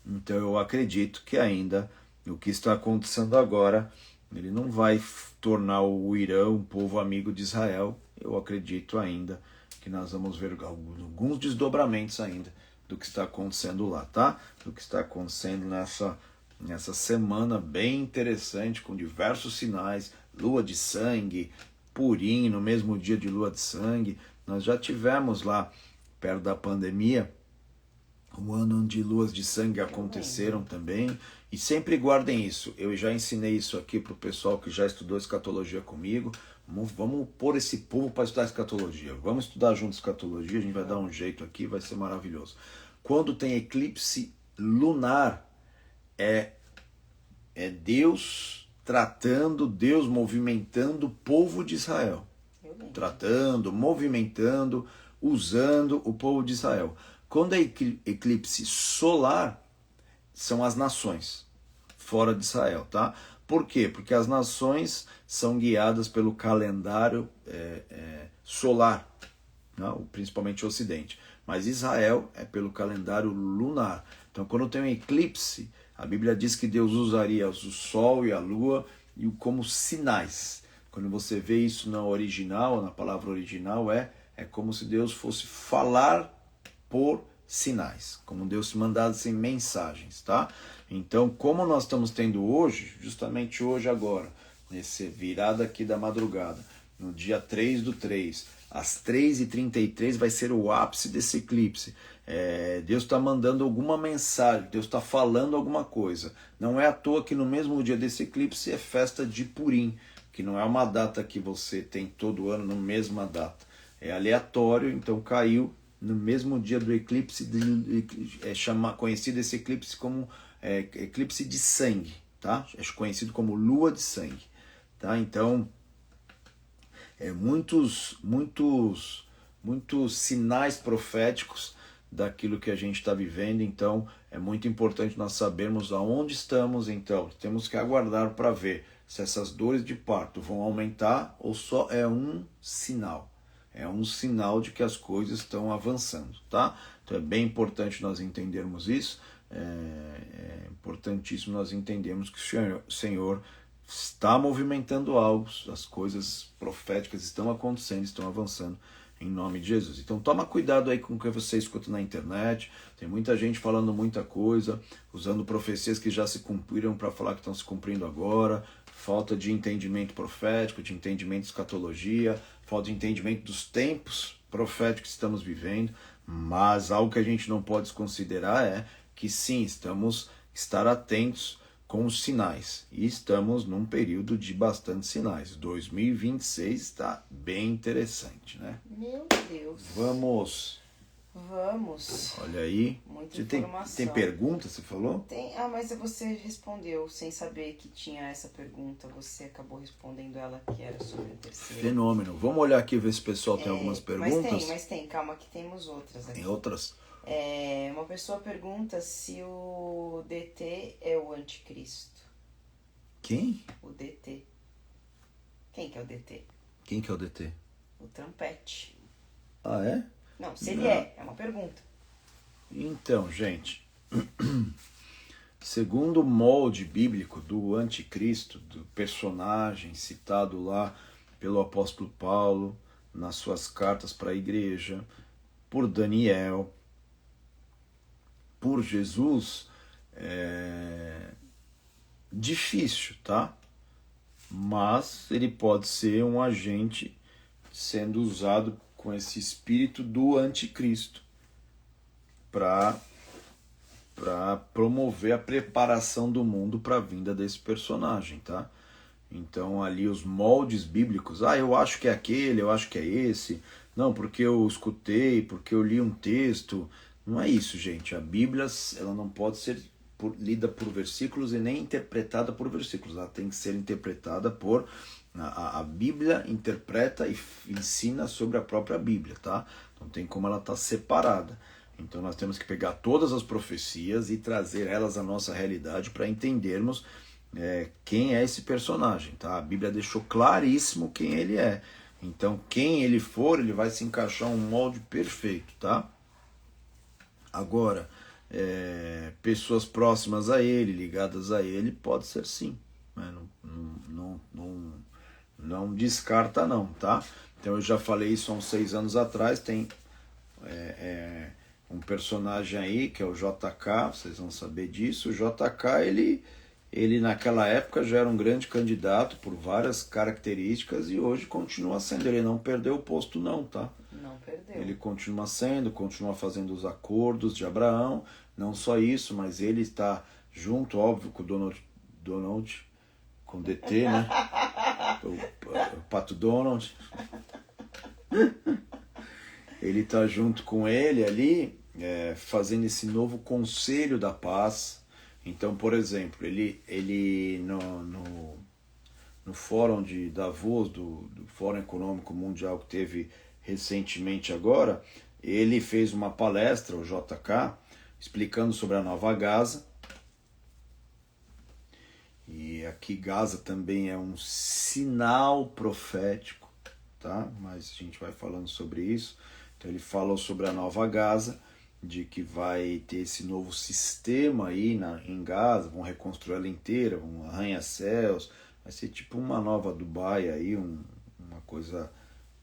[SPEAKER 1] então eu acredito que ainda o que está acontecendo agora, ele não vai tornar o Irã um povo amigo de Israel. Eu acredito ainda que nós vamos ver alguns desdobramentos ainda do que está acontecendo lá, tá? Do que está acontecendo nessa semana bem interessante, com diversos sinais, lua de sangue, Purim, no mesmo dia de lua de sangue. Nós já tivemos lá, perto da pandemia, um ano onde luas de sangue aconteceram também. E sempre guardem isso. Eu já ensinei isso aqui para o pessoal que já estudou escatologia comigo. Vamos pôr esse povo para estudar escatologia. Vamos estudar junto escatologia, a gente vai dar um jeito aqui, vai ser maravilhoso. Quando tem eclipse lunar, é Deus tratando, Deus movimentando o povo de Israel. Tratando, movimentando, usando o povo de Israel. Quando é eclipse solar, são as nações fora de Israel, tá? Por quê? Porque as nações são guiadas pelo calendário solar, não? Principalmente o Ocidente. Mas Israel é pelo calendário lunar. Então, quando tem um eclipse, a Bíblia diz que Deus usaria o Sol e a Lua como sinais. Quando você vê isso na original, na palavra original, é como se Deus fosse falar por sinais, como Deus se mandasse mensagens, tá? Então, como nós estamos tendo hoje, justamente hoje agora, nesse virada aqui da madrugada, no dia 3/3, às 3h33 vai ser o ápice desse eclipse. Deus está mandando alguma mensagem, Deus está falando alguma coisa. Não é à toa que no mesmo dia desse eclipse é festa de Purim, que não é uma data que você tem todo ano na mesma data. É aleatório, então caiu no mesmo dia do eclipse, conhecido esse eclipse como eclipse de sangue, tá? É conhecido como lua de sangue, tá? Então, muitos sinais proféticos daquilo que a gente está vivendo. Então, é muito importante nós sabermos aonde estamos. Então, temos que aguardar para ver se essas dores de parto vão aumentar ou só é um sinal. É um sinal de que as coisas estão avançando, tá? Então é bem importante nós entendermos isso. É importantíssimo nós entendermos que o Senhor está movimentando algo, as coisas proféticas estão acontecendo, estão avançando em nome de Jesus. Então toma cuidado aí com o que você escuta na internet. Tem muita gente falando muita coisa, usando profecias que já se cumpriram para falar que estão se cumprindo agora. Falta de entendimento profético, de entendimento de escatologia, falta de entendimento dos tempos proféticos que estamos vivendo. Mas algo que a gente não pode desconsiderar é que sim, estar atentos com os sinais. E estamos num período de bastante sinais. 2026 está bem interessante, né?
[SPEAKER 2] Meu Deus.
[SPEAKER 1] Vamos. Olha aí.
[SPEAKER 2] Muita
[SPEAKER 1] você
[SPEAKER 2] informação.
[SPEAKER 1] tem pergunta, você falou?
[SPEAKER 2] Tem. Mas você respondeu sem saber que tinha essa pergunta. Você acabou respondendo ela, que era sobre a terceira.
[SPEAKER 1] Fenômeno. Vamos olhar aqui ver se o pessoal tem algumas perguntas.
[SPEAKER 2] Mas tem. Calma que temos outras aqui.
[SPEAKER 1] Tem outras?
[SPEAKER 2] Uma pessoa pergunta se o DT é o anticristo.
[SPEAKER 1] Quem?
[SPEAKER 2] O DT. Quem que é o DT?
[SPEAKER 1] Quem que é o DT?
[SPEAKER 2] O Trampete.
[SPEAKER 1] Ah, é?
[SPEAKER 2] Não, se ele é uma pergunta.
[SPEAKER 1] Então, gente, segundo o molde bíblico do anticristo, do personagem citado lá pelo apóstolo Paulo nas suas cartas para a igreja, por Daniel, por Jesus, difícil, tá? Mas ele pode ser um agente sendo usado com esse espírito do anticristo para promover a preparação do mundo para a vinda desse personagem, tá? Então ali os moldes bíblicos, eu acho que é aquele, eu acho que é esse, não, porque eu escutei, porque eu li um texto, não é isso, gente. A Bíblia, ela não pode ser lida por versículos e nem interpretada por versículos, ela tem que ser interpretada por... A Bíblia interpreta e ensina sobre a própria Bíblia, tá? Não tem como ela estar separada. Então nós temos que pegar todas as profecias e trazer elas à nossa realidade para entendermos quem é esse personagem, tá? A Bíblia deixou claríssimo quem ele é. Então quem ele for, ele vai se encaixar um molde perfeito, tá? Agora, pessoas próximas a ele, ligadas a ele, pode ser sim, né? Não descarta não, tá? Então eu já falei isso há uns 6 anos atrás, tem um personagem aí que é o JK, vocês vão saber disso. O JK, ele naquela época já era um grande candidato por várias características e hoje continua sendo, ele não perdeu o posto não, tá?
[SPEAKER 2] Não perdeu.
[SPEAKER 1] Ele continua sendo, continua fazendo os acordos de Abraão, não só isso, mas ele está junto, óbvio, com o Donald com DT, né? O Pato Donald. Ele está junto com ele ali, fazendo esse novo Conselho da Paz. Então, por exemplo, ele no Fórum de Davos, do Fórum Econômico Mundial que teve recentemente agora, ele fez uma palestra, o JK, explicando sobre a Nova Gaza. E aqui Gaza também é um sinal profético, tá? Mas a gente vai falando sobre isso. Então ele falou sobre a Nova Gaza, de que vai ter esse novo sistema aí em Gaza, vão reconstruir ela inteira, um arranha-céus, vai ser tipo uma nova Dubai aí, uma coisa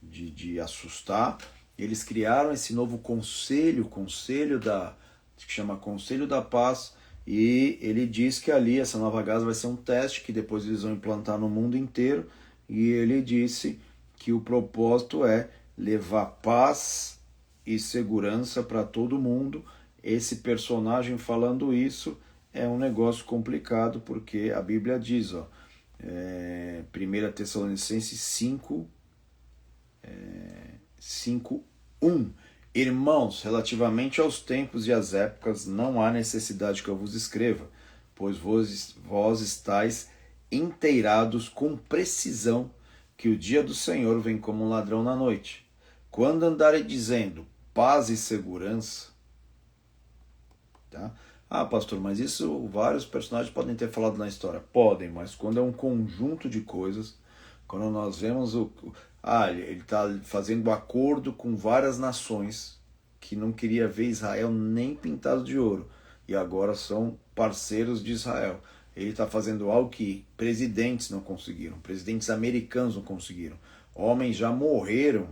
[SPEAKER 1] de assustar. Eles criaram esse novo conselho que chama Conselho da Paz, e ele diz que ali essa Nova Gaza vai ser um teste que depois eles vão implantar no mundo inteiro, e ele disse que o propósito é levar paz e segurança para todo mundo. Esse personagem falando isso é um negócio complicado, porque a Bíblia diz, 1 Tessalonicenses 5:1, irmãos, relativamente aos tempos e às épocas, não há necessidade que eu vos escreva, pois vós estáis inteirados com precisão que o dia do Senhor vem como um ladrão na noite. Quando andarem dizendo paz e segurança, tá? Pastor, mas isso vários personagens podem ter falado na história. Podem, mas quando é um conjunto de coisas, quando nós vemos ele está fazendo acordo com várias nações que não queria ver Israel nem pintado de ouro e agora são parceiros de Israel. Ele está fazendo algo que presidentes não conseguiram, presidentes americanos não conseguiram. Homens já morreram,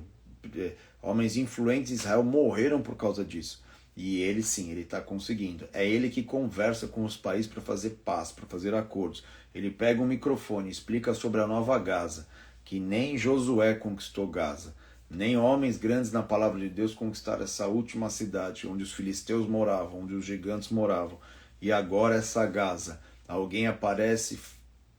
[SPEAKER 1] homens influentes de Israel morreram por causa disso. E ele sim, ele está conseguindo. É ele que conversa com os países para fazer paz, para fazer acordos. Ele pega um microfone, explica sobre a Nova Gaza, que nem Josué conquistou Gaza, nem homens grandes na palavra de Deus conquistaram essa última cidade, onde os filisteus moravam, onde os gigantes moravam. E agora essa Gaza, alguém aparece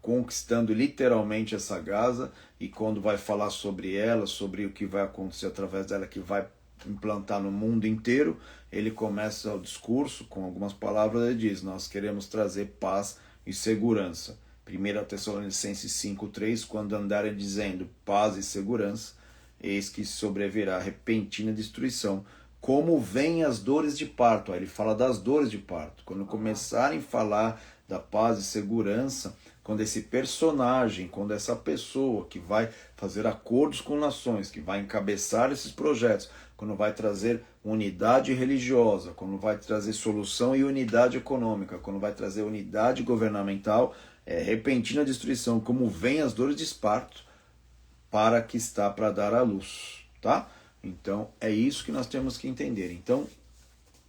[SPEAKER 1] conquistando literalmente essa Gaza, e quando vai falar sobre ela, sobre o que vai acontecer através dela, que vai implantar no mundo inteiro, ele começa o discurso com algumas palavras, ele diz, nós queremos trazer paz e segurança. 1 Tessalonicenses 5:3, quando andarem dizendo paz e segurança, eis que sobrevirá repentina destruição, como vêm as dores de parto. Aí ele fala das dores de parto. Quando começarem a falar da paz e segurança, quando esse personagem, quando essa pessoa que vai fazer acordos com nações, que vai encabeçar esses projetos, quando vai trazer unidade religiosa, quando vai trazer solução e unidade econômica, quando vai trazer unidade governamental, repentina destruição, como vem as dores de parto, para que está para dar à luz, tá? Então, é isso que nós temos que entender. Então,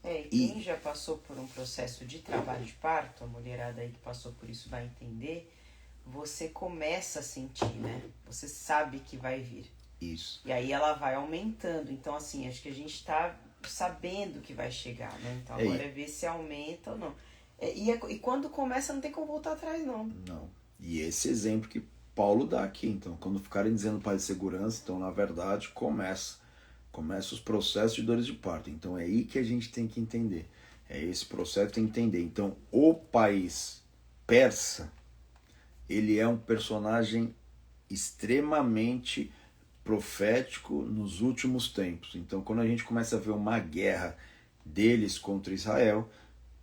[SPEAKER 2] E quem já passou por um processo de trabalho de parto, a mulherada aí que passou por isso vai entender, você começa a sentir, né? Você sabe que vai vir.
[SPEAKER 1] isso.
[SPEAKER 2] E aí ela vai aumentando. Então, assim, acho que a gente tá sabendo que vai chegar, né? Então agora é ver se aumenta ou não. E quando começa, não tem como voltar atrás, não.
[SPEAKER 1] Não. E esse exemplo que Paulo dá aqui. Então, quando ficarem dizendo paz e segurança, então, na verdade, começa os processos de dores de parto. Então, é aí que a gente tem que entender. É esse processo que tem que entender. Então, o país persa, ele é um personagem extremamente profético nos últimos tempos. Então, quando a gente começa a ver uma guerra deles contra Israel,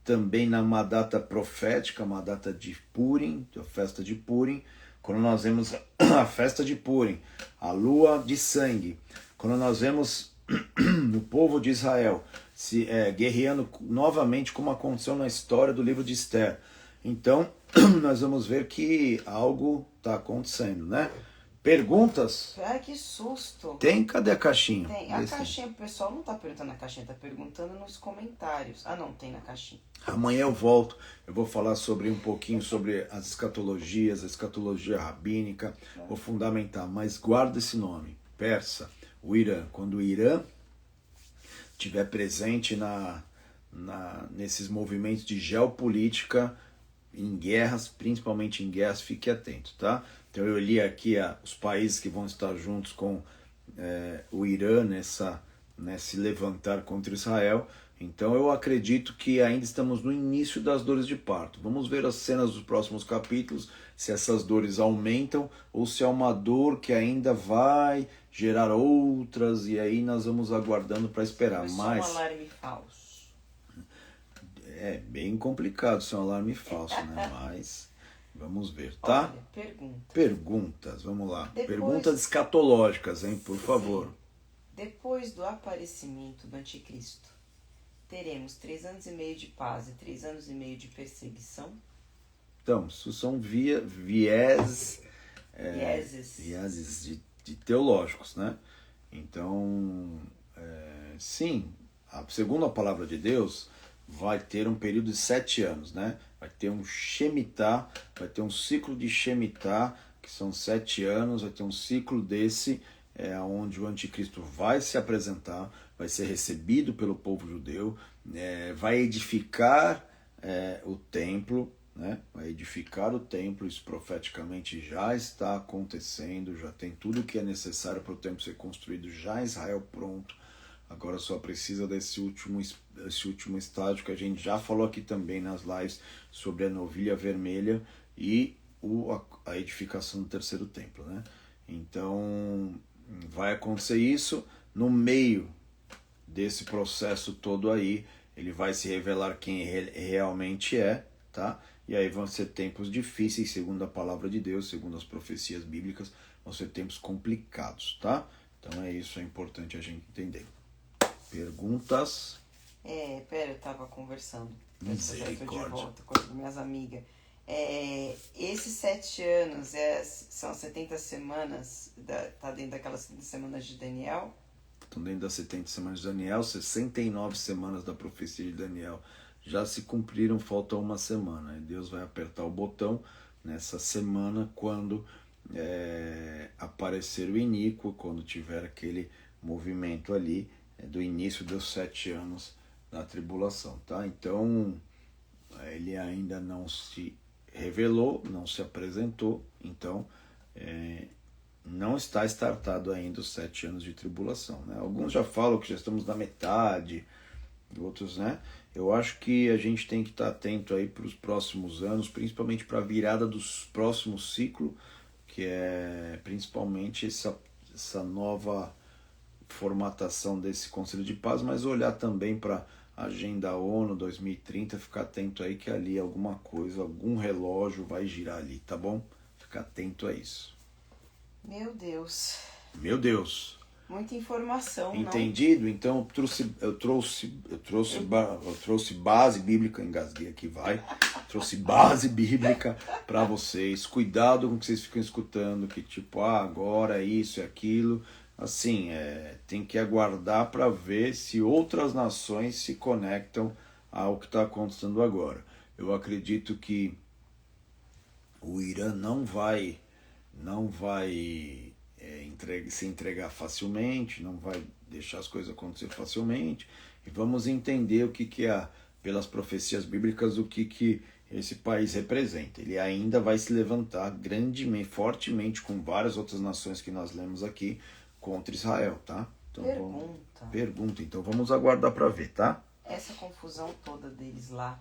[SPEAKER 1] também numa data profética, uma data de Purim, a festa de Purim, quando nós vemos a festa de Purim, a lua de sangue, quando nós vemos o povo de Israel se guerreando novamente, como aconteceu na história do livro de Esther. Então, nós vamos ver que algo está acontecendo, né? Perguntas?
[SPEAKER 2] Ai, que susto!
[SPEAKER 1] Tem? Cadê a caixinha?
[SPEAKER 2] Tem. A caixinha, o pessoal não tá perguntando na caixinha, tá perguntando nos comentários. Ah, não, tem na caixinha.
[SPEAKER 1] Amanhã eu volto, eu vou falar sobre um pouquinho sobre as escatologias, a escatologia rabínica, vou fundamentar, mas guarda esse nome, persa, o Irã. Quando o Irã estiver presente nesses movimentos de geopolítica, em guerras, principalmente em guerras, fique atento, tá? Então eu li aqui os países que vão estar juntos com o Irã nesse levantar contra Israel. Então eu acredito que ainda estamos no início das dores de parto. Vamos ver as cenas dos próximos capítulos, se essas dores aumentam ou se é uma dor que ainda vai gerar outras, e aí nós vamos aguardando para esperar.
[SPEAKER 2] Mas só um alarme falso.
[SPEAKER 1] É bem complicado ser um alarme falso, né? Mas vamos ver, tá?
[SPEAKER 2] Olha,
[SPEAKER 1] Perguntas, vamos lá. Perguntas escatológicas, hein? Por favor.
[SPEAKER 2] Depois do aparecimento do anticristo, teremos 3 anos e meio de paz e 3 anos e meio de perseguição?
[SPEAKER 1] Então, isso são vieses de teológicos, né? Então, sim, segundo a palavra de Deus, vai ter um período de 7 anos, né? Vai ter um Shemitah, vai ter um ciclo de Shemitah, que são 7 anos, vai ter um ciclo desse, onde o anticristo vai se apresentar, vai ser recebido pelo povo judeu, vai edificar o templo, né? Vai edificar o templo, isso profeticamente já está acontecendo, já tem tudo o que é necessário para o templo ser construído, já Israel pronto. Agora só precisa desse último estágio que a gente já falou aqui também nas lives sobre a novilha vermelha e a edificação do terceiro templo, né? Então vai acontecer isso. No meio desse processo todo aí, ele vai se revelar quem ele realmente é, tá? E aí vão ser tempos difíceis, segundo a palavra de Deus, segundo as profecias bíblicas, vão ser tempos complicados, tá? Então é isso, é importante a gente entender. Perguntas?
[SPEAKER 2] Eu tava conversando.
[SPEAKER 1] Misericórdia.
[SPEAKER 2] Eu tô de volta com as minhas amigas. Esses 7 anos são 70 semanas, tá dentro daquelas 70 semanas de Daniel?
[SPEAKER 1] Estão dentro das 70 semanas de Daniel, 69 semanas da profecia de Daniel já se cumpriram, falta uma semana. E Deus vai apertar o botão nessa semana quando aparecer o iníquo, quando tiver aquele movimento ali do início dos 7 anos da tribulação, tá? Então, ele ainda não se revelou, não se apresentou, então não está startado ainda os 7 anos de tribulação, né? Alguns já falam que já estamos na metade, outros, né? Eu acho que a gente tem que estar atento aí para os próximos anos, principalmente para a virada dos próximos ciclos, que é principalmente essa nova formatação desse Conselho de Paz, mas olhar também para a Agenda ONU 2030, ficar atento aí que ali alguma coisa, algum relógio vai girar ali, tá bom? Ficar atento a isso.
[SPEAKER 2] Meu Deus.
[SPEAKER 1] Meu Deus.
[SPEAKER 2] Muita informação,
[SPEAKER 1] entendido? Não? Então eu trouxe base bíblica, engasguei aqui, trouxe base bíblica para vocês. Cuidado com o que vocês ficam escutando, que tipo, agora isso e aquilo. assim, tem que aguardar para ver se outras nações se conectam ao que está acontecendo agora. Eu acredito que o Irã não vai se entregar facilmente, não vai deixar as coisas acontecer facilmente. E vamos entender o que é, pelas profecias bíblicas, o que esse país representa. Ele ainda vai se levantar grandemente, fortemente, com várias outras nações que nós lemos aqui, contra Israel, tá? Então, pergunta. Então vamos aguardar para ver, tá?
[SPEAKER 2] Essa confusão toda deles lá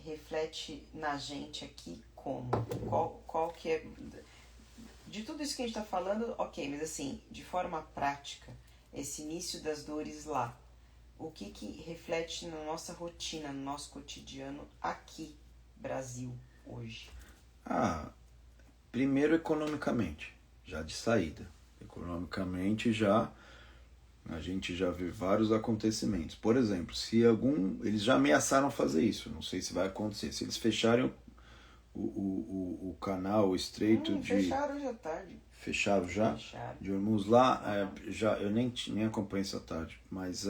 [SPEAKER 2] reflete na gente aqui como? Qual que é... De tudo isso que a gente está falando, ok, mas assim, de forma prática, esse início das dores lá, o que reflete na nossa rotina, no nosso cotidiano aqui, Brasil, hoje?
[SPEAKER 1] Primeiro economicamente, já de saída. Economicamente a gente já vê vários acontecimentos. Por exemplo, eles já ameaçaram fazer isso, não sei se vai acontecer. Se eles fecharem o canal, o estreito de...
[SPEAKER 2] Fecharam hoje à tarde.
[SPEAKER 1] Fecharam já?
[SPEAKER 2] Fecharam.
[SPEAKER 1] De Hormuz lá, eu nem acompanho essa tarde, mas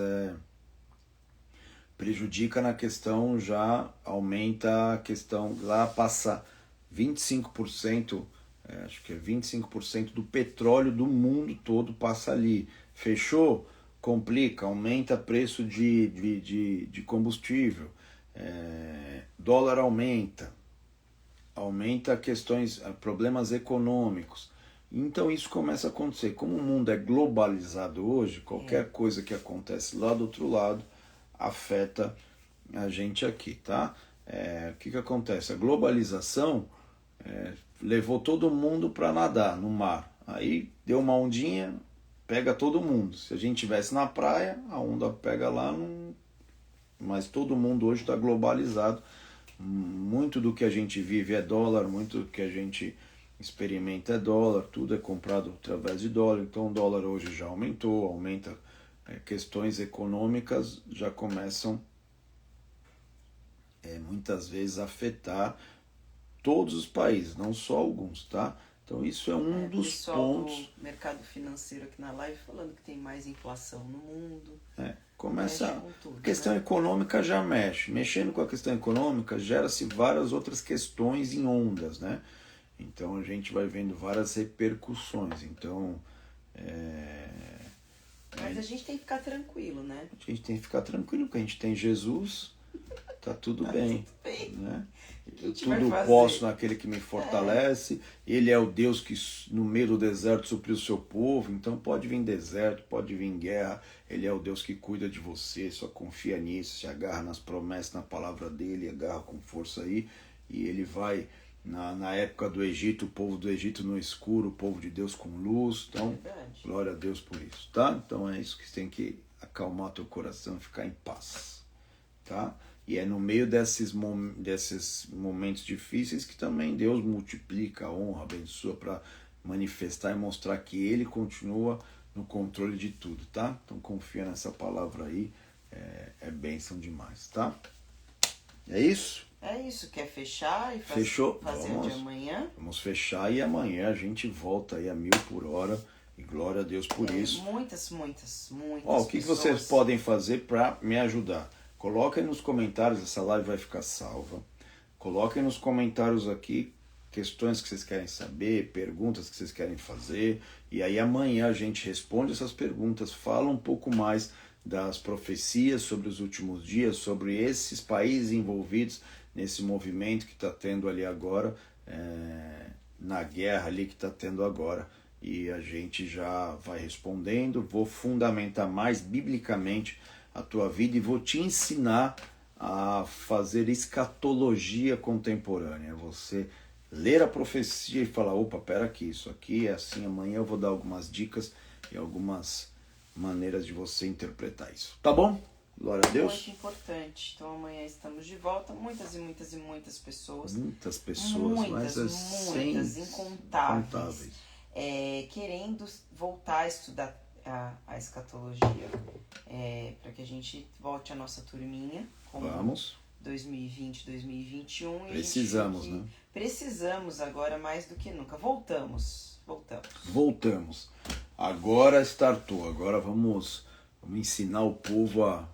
[SPEAKER 1] prejudica na questão, já aumenta a questão, lá passa 25%, acho que é 25% do petróleo do mundo todo passa ali. Fechou? Complica, aumenta preço de combustível, dólar aumenta questões, problemas econômicos. Então isso começa a acontecer. Como o mundo é globalizado hoje, qualquer coisa que acontece lá do outro lado afeta a gente aqui, tá? O que acontece? A globalização levou todo mundo para nadar no mar. Aí deu uma ondinha, pega todo mundo. Se a gente estivesse na praia, a onda pega lá, mas todo mundo hoje está globalizado. Muito do que a gente vive é dólar, muito do que a gente experimenta é dólar, tudo é comprado através de dólar. Então o dólar hoje já aumenta, questões econômicas já começam muitas vezes a afetar todos os países, não só alguns, tá? Então isso é um dos pontos.
[SPEAKER 2] Do mercado financeiro aqui na live falando que tem mais inflação no mundo.
[SPEAKER 1] Começa
[SPEAKER 2] com tudo,
[SPEAKER 1] a questão econômica já mexe. Mexendo com a questão econômica, gera-se várias outras questões em ondas, né? Então a gente vai vendo várias repercussões. Então,
[SPEAKER 2] mas a gente tem que ficar tranquilo, né?
[SPEAKER 1] A gente tem que ficar tranquilo, porque a gente tem Jesus, tá tudo bem. Né? Tudo posso naquele que me fortalece. Ele é o Deus que no meio do deserto supriu o seu povo. Então pode vir deserto, pode vir guerra. Ele é o Deus que cuida de você. Só confia nisso, se agarra nas promessas, na palavra dele, agarra com força aí. E ele vai, na época do Egito, o povo do Egito no escuro, o povo de Deus com luz. Então, glória a Deus por isso, tá? Então é isso que você tem que acalmar teu coração e ficar em paz, tá? E é no meio desses momentos difíceis que também Deus multiplica, honra, abençoa para manifestar e mostrar que Ele continua no controle de tudo, tá? Então confia nessa palavra aí, é bênção demais, tá? É isso?
[SPEAKER 2] É isso, quer fechar e fazer o de amanhã?
[SPEAKER 1] Vamos fechar e amanhã a gente volta aí a 1000 por hora e glória a Deus por isso.
[SPEAKER 2] Muitas
[SPEAKER 1] O que vocês podem fazer para me ajudar? Coloquem nos comentários, essa live vai ficar salva. Coloquem nos comentários aqui questões que vocês querem saber, perguntas que vocês querem fazer. E aí amanhã a gente responde essas perguntas, fala um pouco mais das profecias sobre os últimos dias, sobre esses países envolvidos nesse movimento que está tendo ali agora, na guerra ali que está tendo agora. E a gente já vai respondendo, vou fundamentar mais biblicamente a tua vida e vou te ensinar a fazer escatologia contemporânea. Você ler a profecia e falar, opa, pera aqui, isso aqui é assim, amanhã eu vou dar algumas dicas e algumas maneiras de você interpretar isso. Tá bom? Glória a Deus.
[SPEAKER 2] Muito importante. Então amanhã estamos de volta. Muitas pessoas.
[SPEAKER 1] Muitas pessoas,
[SPEAKER 2] muitas, incontáveis. Querendo voltar a estudar a escatologia, para que a gente volte a nossa turminha.
[SPEAKER 1] Vamos.
[SPEAKER 2] 2020, 2021.
[SPEAKER 1] Precisamos, né?
[SPEAKER 2] Precisamos agora mais do que nunca. Voltamos.
[SPEAKER 1] agora startou, agora vamos ensinar o povo a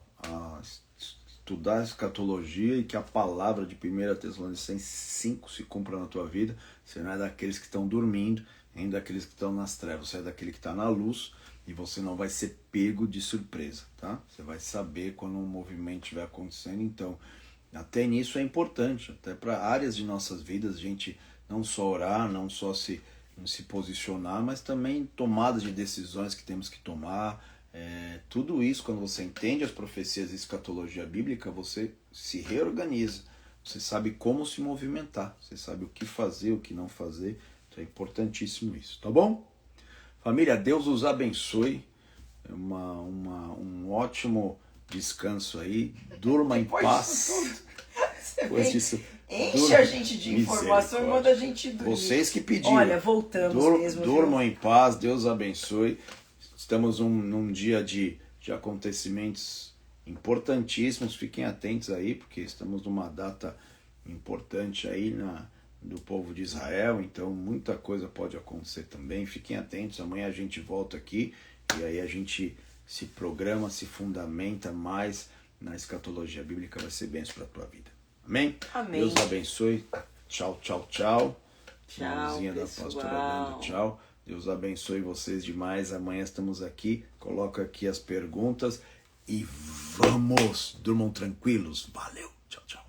[SPEAKER 1] estudar a escatologia e que a palavra de 1 Tessalonicenses 5 se cumpra na tua vida. Você não é daqueles que estão dormindo, nem daqueles que estão nas trevas, você é daquele que está na luz e você não vai ser pego de surpresa, tá? Você vai saber quando um movimento estiver acontecendo, então até nisso é importante, até para áreas de nossas vidas, a gente não só orar, não só se posicionar, mas também tomadas de decisões que temos que tomar. Tudo isso, quando você entende as profecias de escatologia bíblica, você se reorganiza, você sabe como se movimentar, você sabe o que fazer, o que não fazer. Então é importantíssimo isso, tá bom? Família, Deus os abençoe, um ótimo descanso aí, durma em paz.
[SPEAKER 2] Depois disso, enche a gente de informação e manda a gente dormir.
[SPEAKER 1] Vocês que pediram.
[SPEAKER 2] Olha, voltamos mesmo.
[SPEAKER 1] Durmam em paz, Deus abençoe. Estamos num dia de acontecimentos importantíssimos, fiquem atentos aí, porque estamos numa data importante aí do povo de Israel, então muita coisa pode acontecer também, fiquem atentos, amanhã a gente volta aqui e aí a gente se programa, se fundamenta mais na escatologia bíblica, vai ser bênção para a tua vida. Amém?
[SPEAKER 2] Amém.
[SPEAKER 1] Deus abençoe. Tchau, tchau, tchau.
[SPEAKER 2] Tchau,
[SPEAKER 1] da pastora Lenda, tchau. Deus abençoe vocês demais. Amanhã estamos aqui. Coloca aqui as perguntas e vamos. Durmam tranquilos. Valeu. Tchau, tchau.